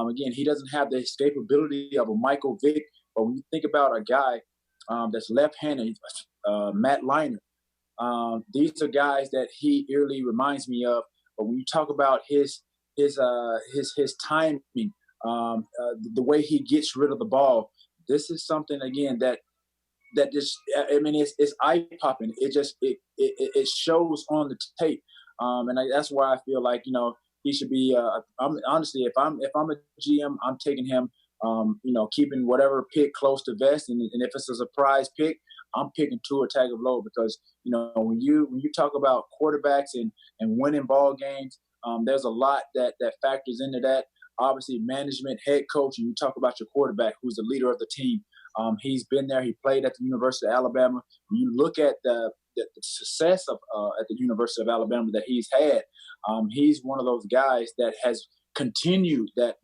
S4: Again, he doesn't have the escapability of a Michael Vick. But when you think about a guy that's left-handed, Matt Leinart, these are guys that he eerily reminds me of. But when you talk about his timing, the way he gets rid of the ball, this is something again that just, I mean, it's eye popping. It shows on the tape, and that's why I feel like he should be. Honestly, if I'm a GM, I'm taking him keeping whatever pick close to vest. And if it's a surprise pick, I'm picking Tua Tagovailoa because, when you talk about quarterbacks and winning ball games, there's a lot that factors into that. Obviously, management, head coach, and you talk about your quarterback, who's the leader of the team. He's been there. He played at the University of Alabama. When you look at the success of at the University of Alabama that he's had, he's one of those guys that has continued that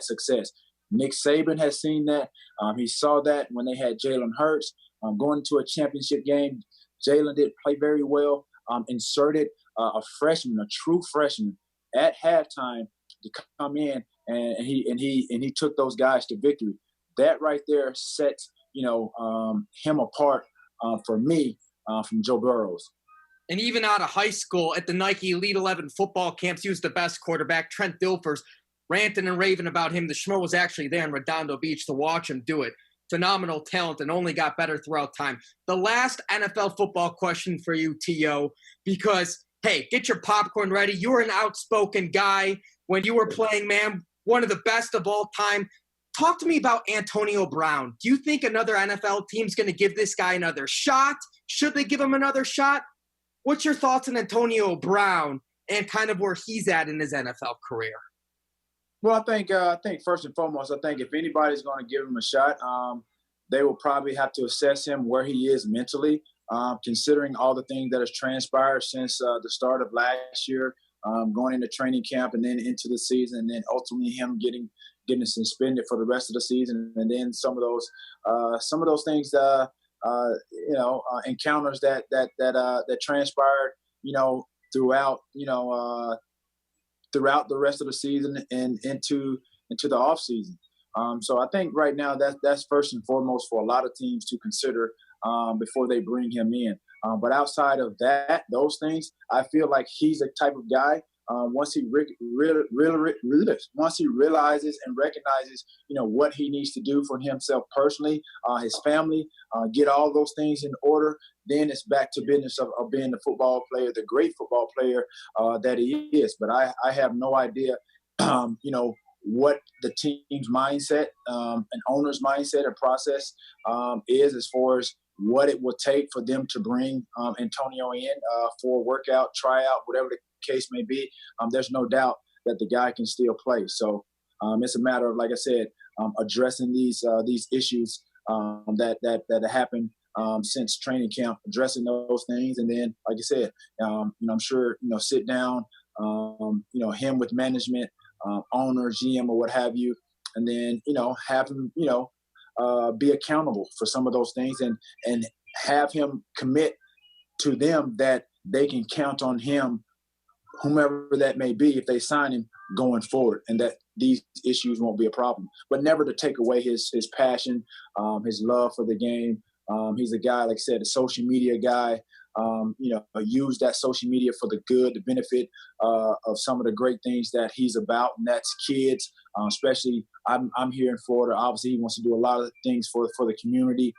S4: success. Nick Saban has seen that. He saw that when they had Jalen Hurts going to a championship game. Jalen did play very well. Inserted a freshman, a true freshman, at halftime to come in, and he took those guys to victory. That right there sets him apart for me from Joe Burrows.
S3: And even out of high school at the Nike Elite 11 football camps, he was the best quarterback. Trent Dilfers ranting and raving about him. The Schmo was actually there in Redondo Beach to watch him do it. Phenomenal talent and only got better throughout time. The last NFL football question for you, T.O., because, hey, get your popcorn ready. You were an outspoken guy when you were playing, man, one of the best of all time. Talk to me about Antonio Brown. Do you think another NFL team's going to give this guy another shot? Should they give him another shot? What's your thoughts on Antonio Brown and kind of where he's at in his NFL career?
S4: Well, I think first and foremost, I think if anybody's going to give him a shot, they will probably have to assess him where he is mentally, considering all the things that has transpired since the start of last year, going into training camp and then into the season, and then ultimately him getting suspended for the rest of the season, and then some of those things, encounters that transpired, throughout the rest of the season and into the off season. So I think right now that's first and foremost for a lot of teams to consider before they bring him in. But outside of those things, I feel like he's a type of guy. Once he realizes and recognizes, what he needs to do for himself personally, his family, get all those things in order, then it's back to business of being the football player, the great football player that he is. But I have no idea, what the team's mindset, an owner's mindset or process is as far as what it will take for them to bring Antonio in for a workout, tryout, whatever the case may be. There's no doubt that the guy can still play. So it's a matter of, like I said, addressing these issues that happened since training camp, addressing those things, and then, like I said, I'm sure sit down, him with management, owner, GM, or what have you, and then have him be accountable for some of those things, and have him commit to them that they can count on him, whomever that may be, if they sign him going forward, and that these issues won't be a problem. But never to take away his passion, his love for the game. He's a guy, like I said, a social media guy. Use that social media for the good, the benefit of some of the great things that he's about, and that's kids. Especially, I'm here in Florida. Obviously, he wants to do a lot of things for the community,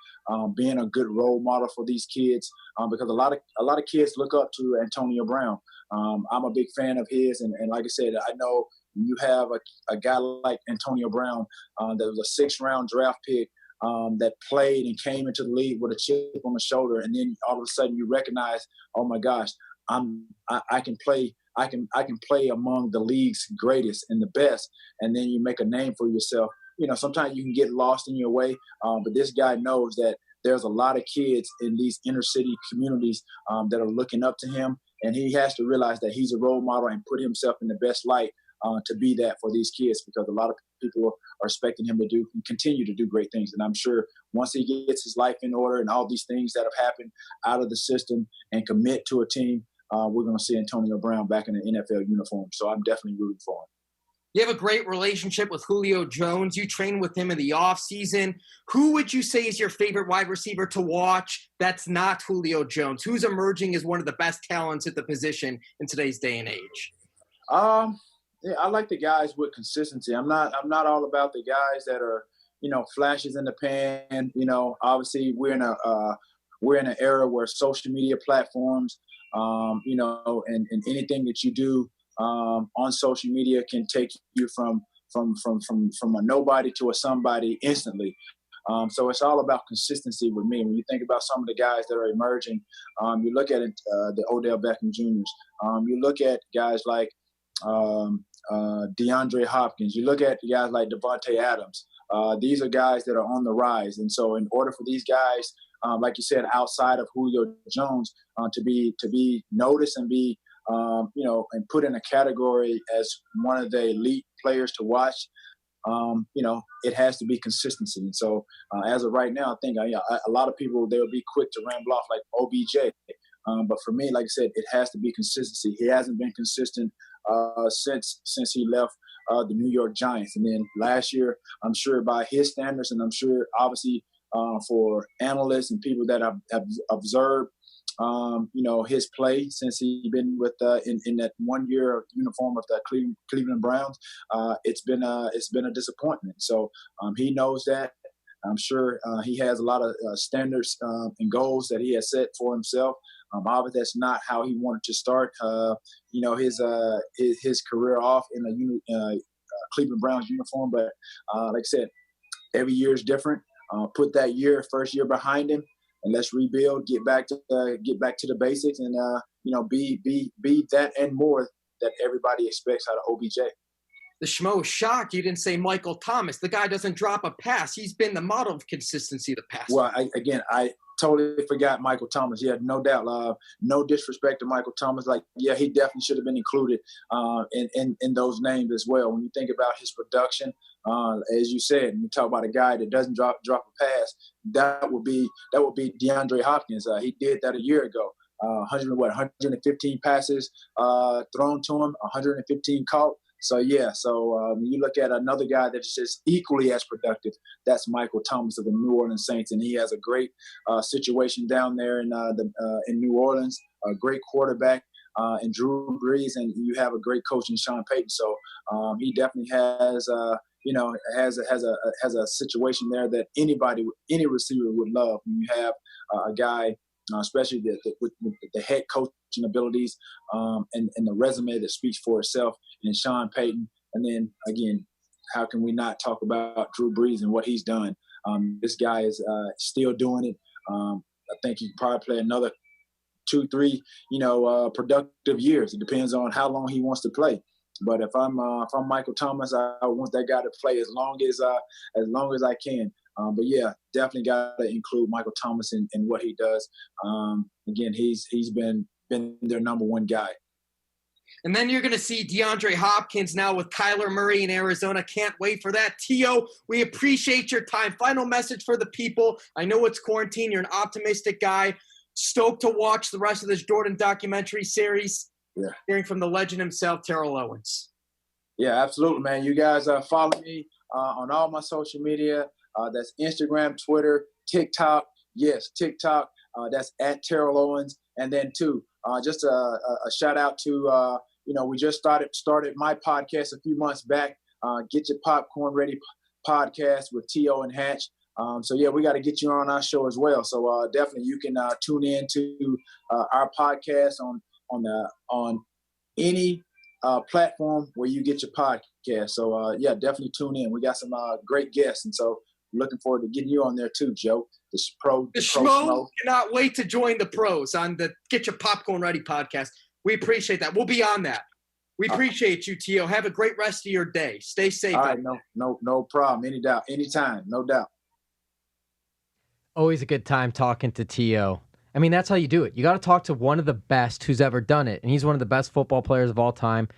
S4: being a good role model for these kids, because a lot of kids look up to Antonio Brown. I'm a big fan of his, and like I said, I know you have a guy like Antonio Brown that was a 6th-round draft pick. That played and came into the league with a chip on the shoulder, and then all of a sudden you recognize, oh my gosh, I can play among the league's greatest and the best, and then you make a name for yourself. Sometimes you can get lost in your way, but this guy knows that there's a lot of kids in these inner city communities that are looking up to him, and he has to realize that he's a role model and put himself in the best light to be that for these kids, because a lot of people are expecting him to continue to do great things. And I'm sure once he gets his life in order and all these things that have happened out of the system and commit to a team, we're going to see Antonio Brown back in an NFL uniform. So I'm definitely rooting for him.
S3: You have a great relationship with Julio Jones. You train with him in the offseason. Who would you say is your favorite wide receiver to watch that's not Julio Jones? Who's emerging as one of the best talents at the position in today's day and age?
S4: Yeah, I like the guys with consistency. I'm not all about the guys that are, flashes in the pan. Obviously we're in an era where social media platforms, and anything that you do on social media can take you from from a nobody to a somebody instantly. So it's all about consistency with me. When you think about some of the guys that are emerging, you look at it, the Odell Beckham Juniors. You look at guys like DeAndre Hopkins. You look at guys like Devontae Adams. These are guys that are on the rise. And so in order for these guys, like you said, outside of Julio Jones, to be noticed and be and put in a category as one of the elite players to watch, it has to be consistency. And so as of right now, I think a lot of people, they'll be quick to ramble off like OBJ. But for me, like I said, it has to be consistency. He hasn't been consistent since he left the New York Giants. And then last year, I'm sure by his standards, and I'm sure obviously for analysts and people that have observed, his play since he's been with in that 1 year uniform of the Cleveland Browns, it's been a disappointment. So he knows that. I'm sure he has a lot of standards and goals that he has set for himself. Obviously, that's not how he wanted to start, his career off in a Cleveland Browns uniform. But like I said, every year is different. Put that first year behind him, and let's rebuild. Get back to the basics, and be that and more that everybody expects out of OBJ.
S3: The Schmo is shocked you didn't say Michael Thomas. The guy doesn't drop a pass. He's been the model of consistency the past.
S4: Well, I totally forgot Michael Thomas. Yeah, no doubt. No disrespect to Michael Thomas. He definitely should have been included in those names as well. When you think about his production, as you said, and you talk about a guy that doesn't drop a pass, that would be DeAndre Hopkins. He did that a year ago. 115 passes thrown to him, 115 caught. So when you look at another guy that's just equally as productive, that's Michael Thomas of the New Orleans Saints, and he has a great situation down there in New Orleans. A great quarterback in Drew Brees, and you have a great coach in Sean Payton. So he definitely has a situation there that any receiver would love. When you have a guy, especially with the head coaching abilities and the resume that speaks for itself, and Sean Payton. And then again, how can we not talk about Drew Brees and what he's done? This guy is still doing it. I think he can probably play another 2-3, productive years. It depends on how long he wants to play. But if I'm Michael Thomas, I want that guy to play as long as I can. But yeah, definitely got to include Michael Thomas in what he does. Again, he's been their number one guy.
S3: And then you're going to see DeAndre Hopkins now with Kyler Murray in Arizona. Can't wait for that. T.O., we appreciate your time. Final message for the people. I know it's quarantine. You're an optimistic guy. Stoked to watch the rest of this Jordan documentary series. Yeah. Hearing from the legend himself, Terrell Owens.
S4: Yeah, absolutely, man. You guys follow me on all my social media. That's Instagram, Twitter, TikTok. Yes, TikTok. That's at Terrell Owens. And then, too, just a shout out to, we just started my podcast a few months back, Get Your Popcorn Ready podcast with T.O. and Hatch. We got to get you on our show as well. So definitely you can tune in to our podcast on any platform where you get your podcast. So, definitely tune in. We got some great guests. And so looking forward to getting you on there too, Joe. The
S3: Schmo cannot wait to join the pros on the Get Your Popcorn Ready podcast. We appreciate that. We'll be on that. We appreciate you, T.O. Have a great rest of your day. Stay safe.
S4: All right, no problem. Anytime, no doubt.
S1: Always a good time talking to T.O. I mean, that's how you do it. You got to talk to one of the best who's ever done it. And he's one of the best football players of all time.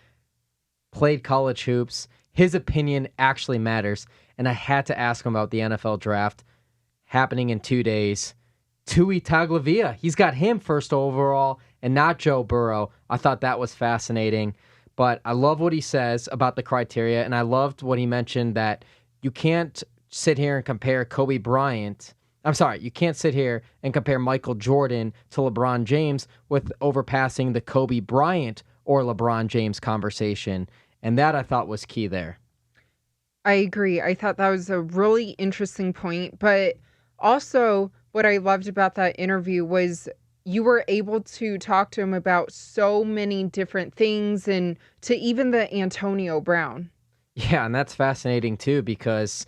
S1: Played college hoops. His opinion actually matters. And I had to ask him about the NFL draft happening in 2 days. Tua Tagovailoa. He's got him first overall and not Joe Burrow. I thought that was fascinating. But I love what he says about the criteria. And I loved what he mentioned that you can't sit here and compare Kobe Bryant. I'm sorry, you can't sit here and compare Michael Jordan to LeBron James with overpassing the Kobe Bryant or LeBron James conversation. And that I thought was key there.
S2: I agree. I thought that was a really interesting point. But also what I loved about that interview was you were able to talk to him about so many different things and to even the Antonio Brown.
S1: Yeah, and that's fascinating too because,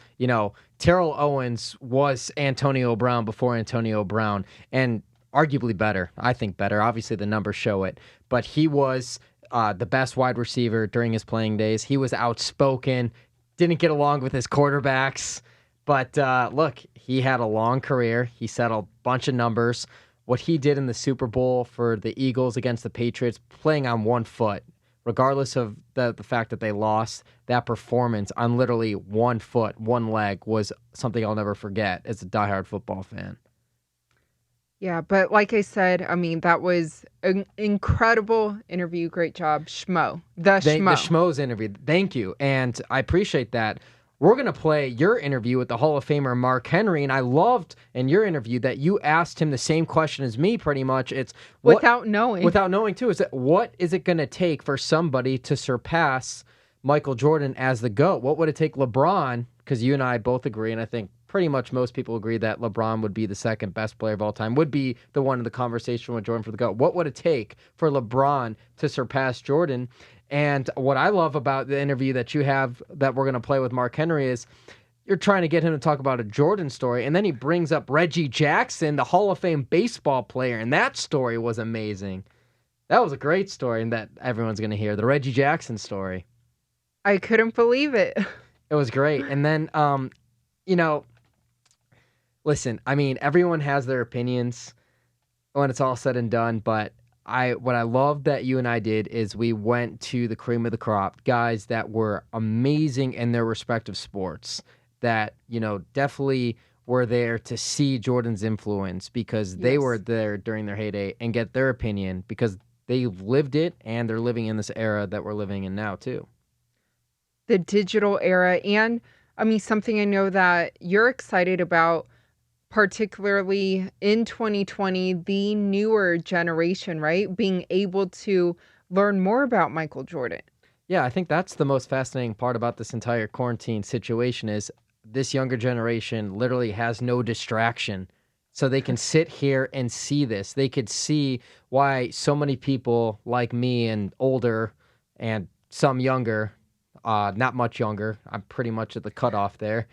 S1: Terrell Owens was Antonio Brown before Antonio Brown, and arguably better. I think better. Obviously, the numbers show it. But he was the best wide receiver during his playing days. He was outspoken, didn't get along with his quarterbacks. But look, he had a long career. He set a bunch of numbers. What he did in the Super Bowl for the Eagles against the Patriots, playing on one foot, regardless of the fact that they lost, that performance on literally one foot, one leg was something I'll never forget as a diehard football fan.
S2: Yeah, but like I said, I mean, that was an incredible interview. Great job, Schmo. The
S1: Schmo's interview. Thank you. And I appreciate that. We're going to play your interview with the Hall of Famer Mark Henry. And I loved in your interview that you asked him the same question as me, pretty much. It's
S2: without knowing.
S1: Without knowing, too. Is that what is it going to take for somebody to surpass Michael Jordan as the GOAT? What would it take LeBron? Because you and I both agree, and I think pretty much most people agree that LeBron would be the second best player of all time, would be the one in the conversation with Jordan for the GOAT. What would it take for LeBron to surpass Jordan? And what I love about the interview that you have that we're going to play with Mark Henry is you're trying to get him to talk about a Jordan story, and then he brings up Reggie Jackson, the Hall of Fame baseball player, and that story was amazing. That was a great story, and that everyone's going to hear, the Reggie Jackson story.
S2: I couldn't believe it.
S1: It was great. And then, listen, I mean, everyone has their opinions when it's all said and done, but what I love that you and I did is we went to the cream of the crop, guys that were amazing in their respective sports, that, definitely were there to see Jordan's influence because they were there during their heyday and get their opinion because they lived it and they're living in this era that we're living in now too.
S2: The digital era. And I mean, something I know that you're excited about, particularly in 2020, the newer generation, right? Being able to learn more about Michael Jordan.
S1: Yeah, I think that's the most fascinating part about this entire quarantine situation is this younger generation literally has no distraction. So they can sit here and see this. They could see why so many people like me and older and some younger, not much younger, I'm pretty much at the cutoff there,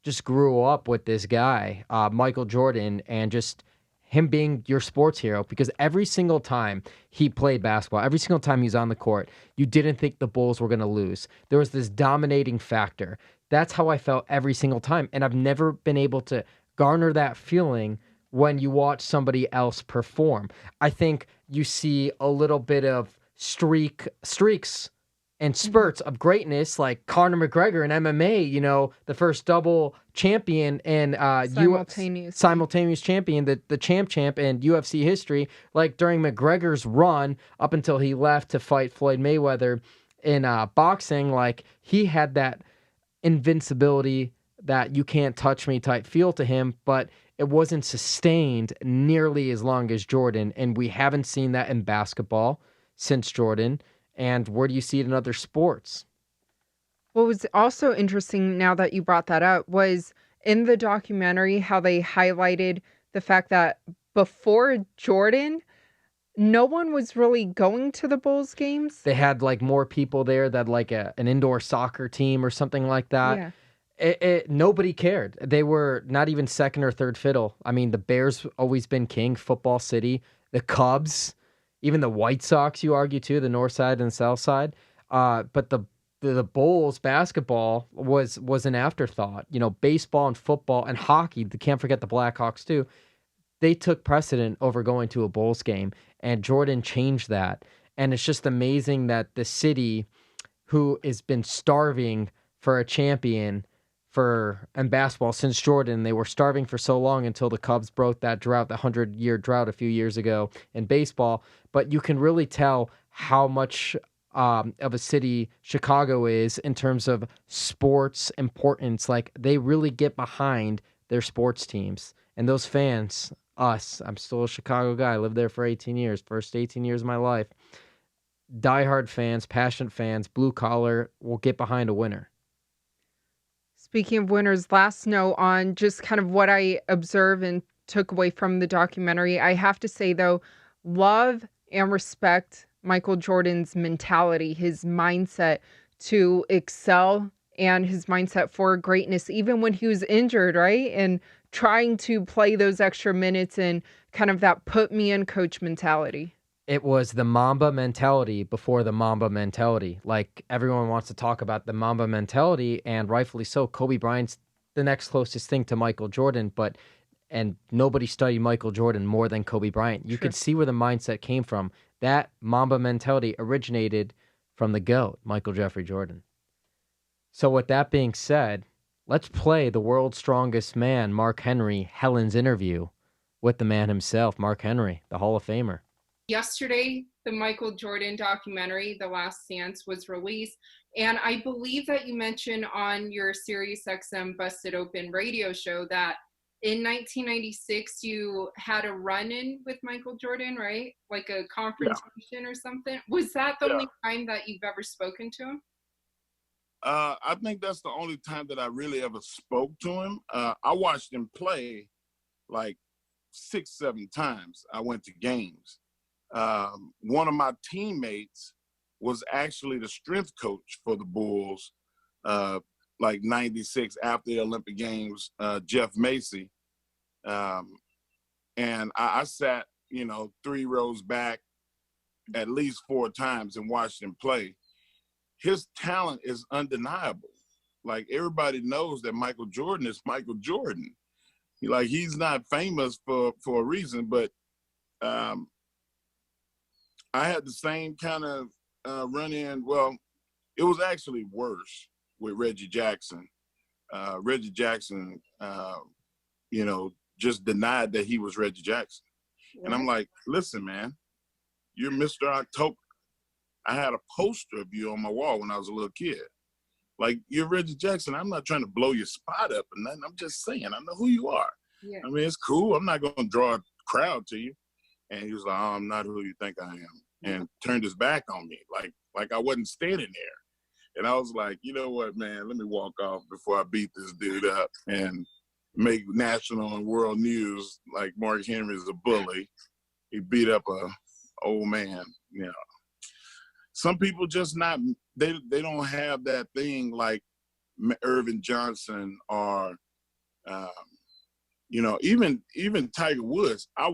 S1: just grew up with this guy, Michael Jordan, and just him being your sports hero because every single time he played basketball, every single time he was on the court, you didn't think the Bulls were going to lose. There was this dominating factor. That's how I felt every single time, and I've never been able to garner that feeling when you watch somebody else perform. I think you see a little bit of streaks and spurts of greatness, like Conor McGregor in MMA, the first double champion and simultaneous champion, the champ in UFC history, like during McGregor's run up until he left to fight Floyd Mayweather in boxing, like he had that invincibility, that you can't touch me type feel to him, but it wasn't sustained nearly as long as Jordan, and we haven't seen that in basketball since Jordan. And where do you see it in other sports?
S2: What was also interesting now that you brought that up was in the documentary how they highlighted the fact that before Jordan, no one was really going to the Bulls games.
S1: They had like more people there that like an indoor soccer team or something like that. Yeah. Nobody cared. They were not even second or third fiddle. I mean, the Bears always been king, football city. The Cubs, even the White Sox, you argue too, the north side and the south side. But the Bulls basketball was an afterthought. Baseball and football and hockey, can't forget the Blackhawks too. They took precedent over going to a Bulls game, and Jordan changed that. And it's just amazing that the city, who has been starving for a champion in basketball since Jordan, they were starving for so long until the Cubs broke that drought, the 100-year drought a few years ago in baseball. But you can really tell how much of a city Chicago is in terms of sports importance. Like, they really get behind their sports teams. And those fans, us, I'm still a Chicago guy. I lived there for 18 years, first 18 years of my life. Diehard fans, passionate fans, blue collar, will get behind a winner.
S2: Speaking of winners, last note on just kind of what I observed and took away from the documentary. I have to say, though, love and respect Michael Jordan's mentality, his mindset to excel and his mindset for greatness, even when he was injured, right? And trying to play those extra minutes and kind of that put me in coach mentality.
S1: It was the Mamba mentality before the Mamba mentality. Like, everyone wants to talk about the Mamba mentality, and rightfully so. Kobe Bryant's the next closest thing to Michael Jordan, and nobody studied Michael Jordan more than Kobe Bryant. You could see where the mindset came from. That Mamba mentality originated from the GOAT, Michael Jeffrey Jordan. So with that being said, let's play the world's strongest man, Mark Henry, Helen's interview with the man himself, Mark Henry, the Hall of Famer.
S5: Yesterday, the Michael Jordan documentary, The Last Dance, was released. And I believe that you mentioned on your SiriusXM Busted Open radio show that in 1996, you had a run-in with Michael Jordan, right? Like a confrontation or something. Was that the only time that you've ever spoken to him?
S6: I think that's the only time that I really ever spoke to him. I watched him play like 6-7 times. I went to games. One of my teammates was actually the strength coach for the Bulls, like 96 after the Olympic Games, Jeff Macy. And I sat, 3 rows back at least 4 times and watched him play. His talent is undeniable. Like, everybody knows that Michael Jordan is Michael Jordan. He's not famous for a reason, but I had the same kind of run-in. Well, it was actually worse with Reggie Jackson. Reggie Jackson, just denied that he was Reggie Jackson. What? And I'm like, listen, man, you're Mr. October. I had a poster of you on my wall when I was a little kid. Like, you're Reggie Jackson. I'm not trying to blow your spot up or nothing. I'm just saying, I know who you are. Yeah. I mean, it's cool. I'm not going to draw a crowd to you. And he was like, oh, I'm not who you think I am. And turned his back on me, like I wasn't standing there. And I was like, you know what, man, let me walk off before I beat this dude up and make national and world news like Mark Henry's a bully. He beat up a old man, Some people just they don't have that thing like Irvin Johnson or, even Tiger Woods. I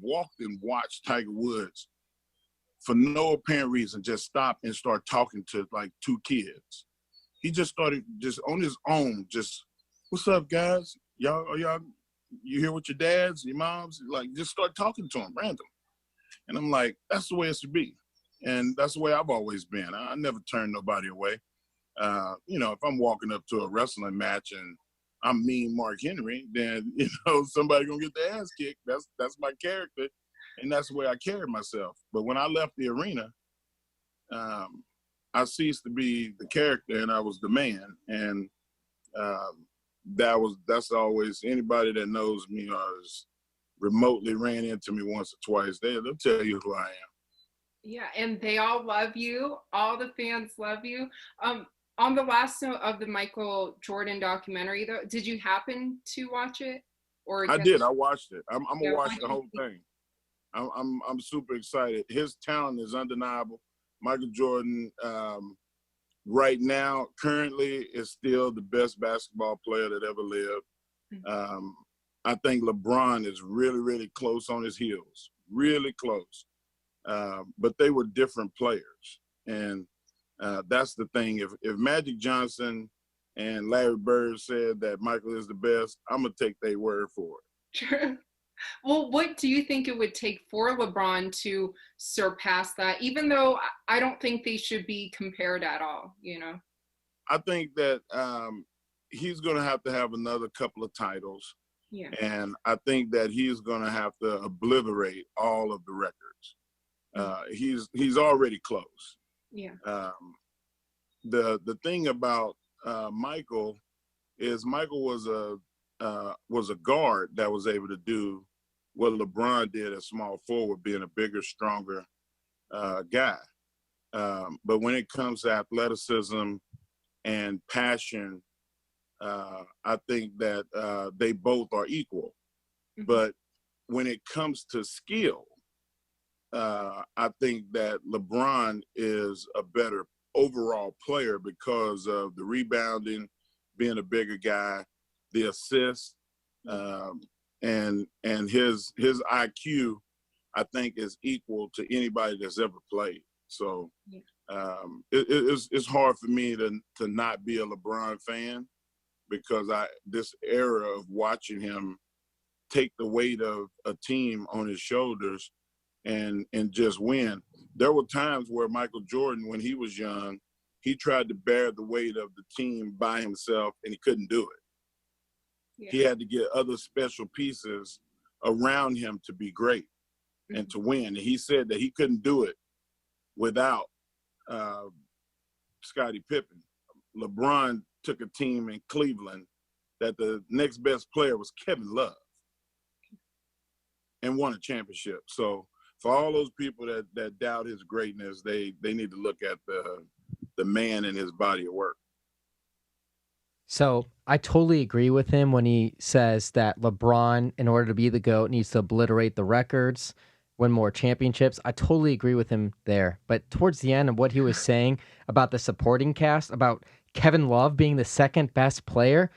S6: walked and watched Tiger Woods for no apparent reason, just stop and start talking to like 2 kids. He just started just on his own, just, what's up, guys? Y'all, you here with your dads, your moms? Like, just start talking to them random. And I'm like, that's the way it should be. And that's the way I've always been. I never turn nobody away. If I'm walking up to a wrestling match and I'm mean Mark Henry, then, somebody gonna get their ass kicked. That's my character, and that's the way I carry myself. But when I left the arena, I ceased to be the character and I was the man. And that's always, anybody that knows me or has remotely ran into me once or twice, they'll tell you who I am.
S5: Yeah, and they all love you. All the fans love you. On the last note of the Michael Jordan documentary, though, did you happen to watch it? Or
S6: I did. I watched it. I'm gonna watch the whole thing. I'm super excited. His talent is undeniable. Michael Jordan, right now, currently, is still the best basketball player that ever lived. I think LeBron is really, really close on his heels. Really close. But they were different players. And that's the thing. If Magic Johnson and Larry Bird said that Michael is the best, I'm going to take their word for it.
S5: Sure. Well, what do you think it would take for LeBron to surpass that, even though I don't think they should be compared at all,
S6: I think that he's going to have another couple of titles. Yeah. And I think that he's going to have to obliterate all of the records. He's already close.
S5: Yeah.
S6: The thing about Michael is Michael was a guard that was able to do what LeBron did at small forward, being a bigger, stronger guy. But when it comes to athleticism and passion, I think that they both are equal. Mm-hmm. But when it comes to skill, I think that LeBron is a better overall player because of the rebounding, being a bigger guy, the assists, and his IQ, I think, is equal to anybody that's ever played. So it's hard for me to not be a LeBron fan because this era of watching him take the weight of a team on his shoulders and just win. There were times where Michael Jordan, when he was young, he tried to bear the weight of the team by himself, and he couldn't do it. Yeah. He had to get other special pieces around him to be great and to win. And he said that he couldn't do it without Scottie Pippen. LeBron took a team in Cleveland that the next best player was Kevin Love and won a championship. So for all those people that doubt his greatness, they need to look at the man and his body of work.
S1: So I totally agree with him when he says that LeBron, in order to be the GOAT, needs to obliterate the records, win more championships. I totally agree with him there. But towards the end of what he was saying about the supporting cast, about Kevin Love being the second best player,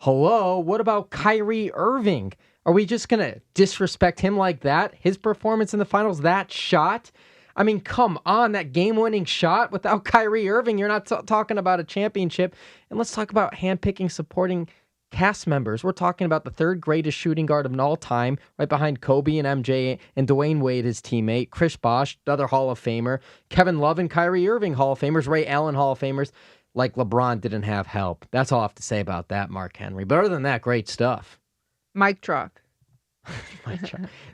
S1: hello, what about Kyrie Irving? Are we just going to disrespect him like that? His performance in the finals, that shot? I mean, come on, that game-winning shot without Kyrie Irving, you're not talking about a championship. And let's talk about handpicking supporting cast members. We're talking about the third greatest shooting guard of all time, right behind Kobe and MJ and Dwayne Wade, his teammate, Chris Bosh, the other Hall of Famer, Kevin Love and Kyrie Irving, Hall of Famers, Ray Allen, Hall of Famers. Like LeBron didn't have help. That's all I have to say about that, Mark Henry. But other than that, great stuff.
S2: Mic drop.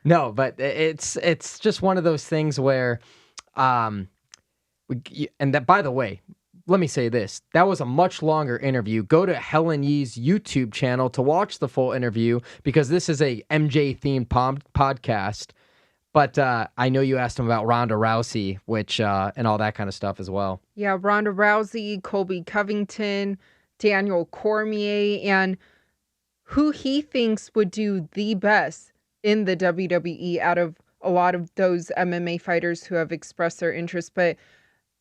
S1: No, but it's just one of those things where, and that, by the way, let me say this. That was a much longer interview. Go to Helen Yee's YouTube channel to watch the full interview because this is a MJ-themed podcast. But I know you asked him about Ronda Rousey, which and all that kind of stuff as well.
S2: Yeah, Ronda Rousey, Colby Covington, Daniel Cormier, and who he thinks would do the best in the WWE out of a lot of those MMA fighters who have expressed their interest. But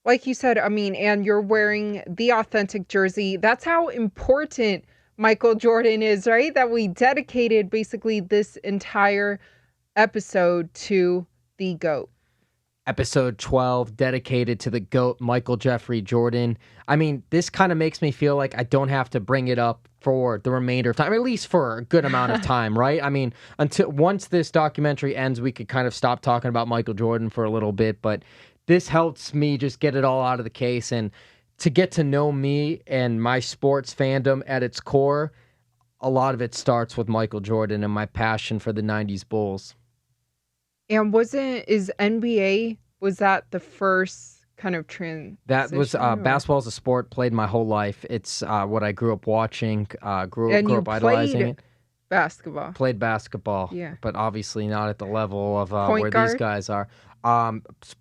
S2: like you said, I mean, and you're wearing the authentic jersey. That's how important Michael Jordan is, right? That we dedicated basically this entire episode to the GOAT.
S1: Episode 12 dedicated to the GOAT, Michael Jeffrey Jordan. I mean, this kind of makes me feel like I don't have to bring it up for the remainder of time, at least for a good amount of time, right? I mean, until once this documentary ends, we could kind of stop talking about Michael Jordan for a little bit, but this helps me just get it all out of the case and to get to know me and my sports fandom at its core. A lot of it starts with Michael Jordan and my passion for the 90s Bulls.
S2: And is NBA, was that the first kind of trend?
S1: That was basketball is a sport, played my whole life. It's what I grew up watching, grew up idolizing it.
S2: Basketball.
S1: Played basketball,
S2: yeah,
S1: but obviously not at the level of where
S2: guard?
S1: These guys are.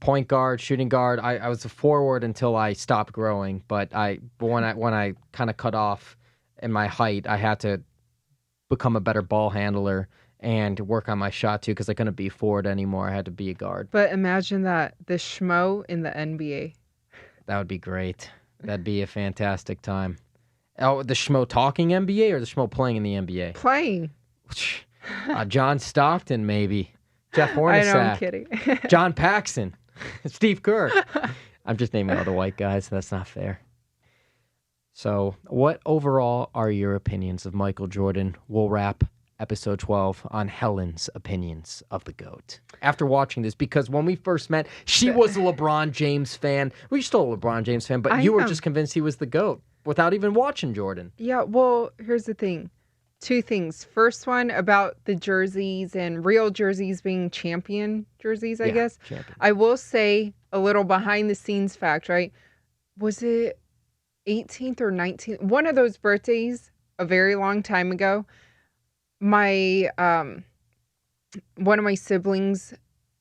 S1: Point guard, shooting guard. I was a forward until I stopped growing, but when I kind of cut off in my height, I had to become a better ball handler and work on my shot too because I couldn't be forward anymore. I had to be a guard.
S2: But imagine that, the Schmo in the NBA.
S1: That would be great. That'd be a fantastic time. Oh, the Schmo talking NBA or the Schmo playing in the NBA?
S2: Playing.
S1: John Stockton, maybe. Jeff Hornacek.
S2: I know, I'm kidding.
S1: John Paxson. Steve Kerr. I'm just naming all the white guys. That's not fair. So, what overall are your opinions of Michael Jordan? We'll wrap episode 12 on Helen's opinions of the GOAT. After watching this, because when we first met, she was a LeBron James fan. Well, you're still a LeBron James fan, but you were just convinced he was the GOAT without even watching Jordan.
S2: Yeah, well, here's the thing. Two things. First one about the jerseys and real jerseys being champion jerseys, I guess. Champion. I will say a little behind the scenes fact, right? Was it 18th or 19th? One of those birthdays a very long time ago. My one of my siblings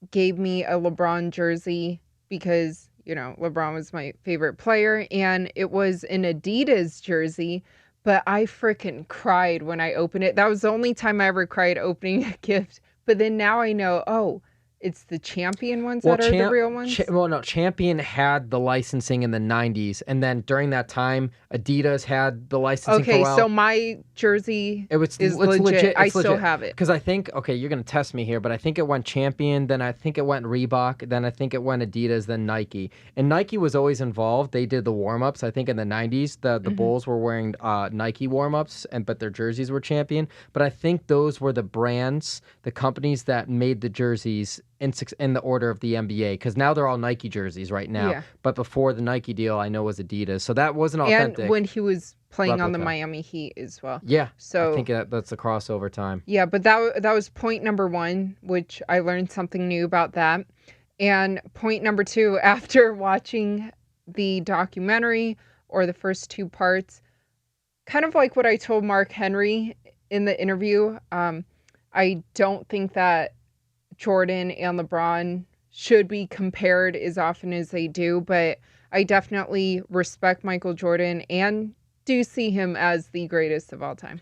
S2: gave me a LeBron jersey because, you know, LeBron was my favorite player, and it was an Adidas jersey, but I freaking cried when I opened it. That was the only time I ever cried opening a gift. But then now I know, oh, it's the Champion ones that are the real ones?
S1: Champion had the licensing in the 90s, and then during that time, Adidas had the licensing for a while.
S2: So my jersey
S1: it's
S2: legit. I still have it.
S1: Because I think, you're going to test me here, but I think it went Champion, then I think it went Reebok, then I think it went Adidas, then Nike. And Nike was always involved. They did the warm-ups. I think in the 90s, the Bulls were wearing Nike warm-ups, but their jerseys were Champion. But I think those were the brands, the companies that made the jerseys in the order of the NBA, because now they're all Nike jerseys right now. Yeah. But before the Nike deal, I know was Adidas. So that wasn't authentic.
S2: And when he was playing on the Miami Heat as well.
S1: Yeah. So I think that's the crossover time.
S2: Yeah, but that was point number 1, which I learned something new about that. And point number 2, after watching the documentary or the first 2 parts, kind of like what I told Mark Henry in the interview, I don't think that Jordan and LeBron should be compared as often as they do, but I definitely respect Michael Jordan and do see him as the greatest of all time.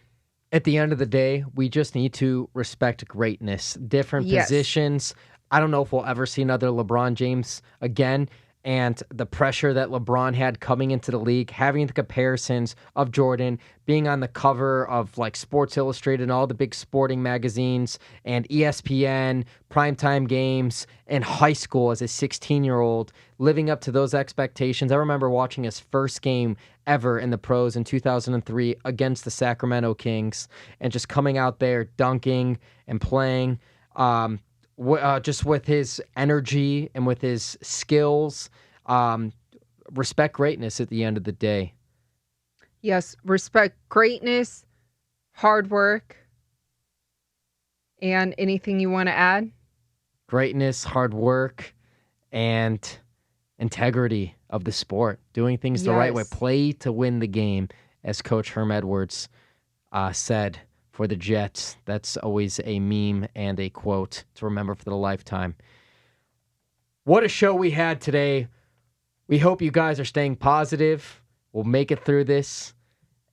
S1: At the end of the day, we just need to respect greatness. Different positions. I don't know if we'll ever see another LeBron James again. And the pressure that LeBron had coming into the league, having the comparisons of Jordan, being on the cover of like Sports Illustrated and all the big sporting magazines and ESPN, primetime games, in high school as a 16-year-old, living up to those expectations. I remember watching his first game ever in the pros in 2003 against the Sacramento Kings and just coming out there dunking and playing. Just with his energy and with his skills, respect greatness at the end of the day.
S2: Yes, respect greatness, hard work, and anything you want to add?
S1: Greatness, hard work, and integrity of the sport. Doing things the right way. Play to win the game, as Coach Herm Edwards said. For the Jets, that's always a meme and a quote to remember for the lifetime. What a show we had today. We hope you guys are staying positive. We'll make it through this,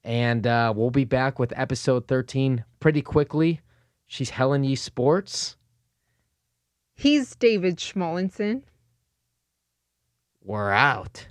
S1: and we'll be back with episode 13 pretty quickly. She's Helen Yee Sports.
S2: He's David Schmulenson.
S1: We're out.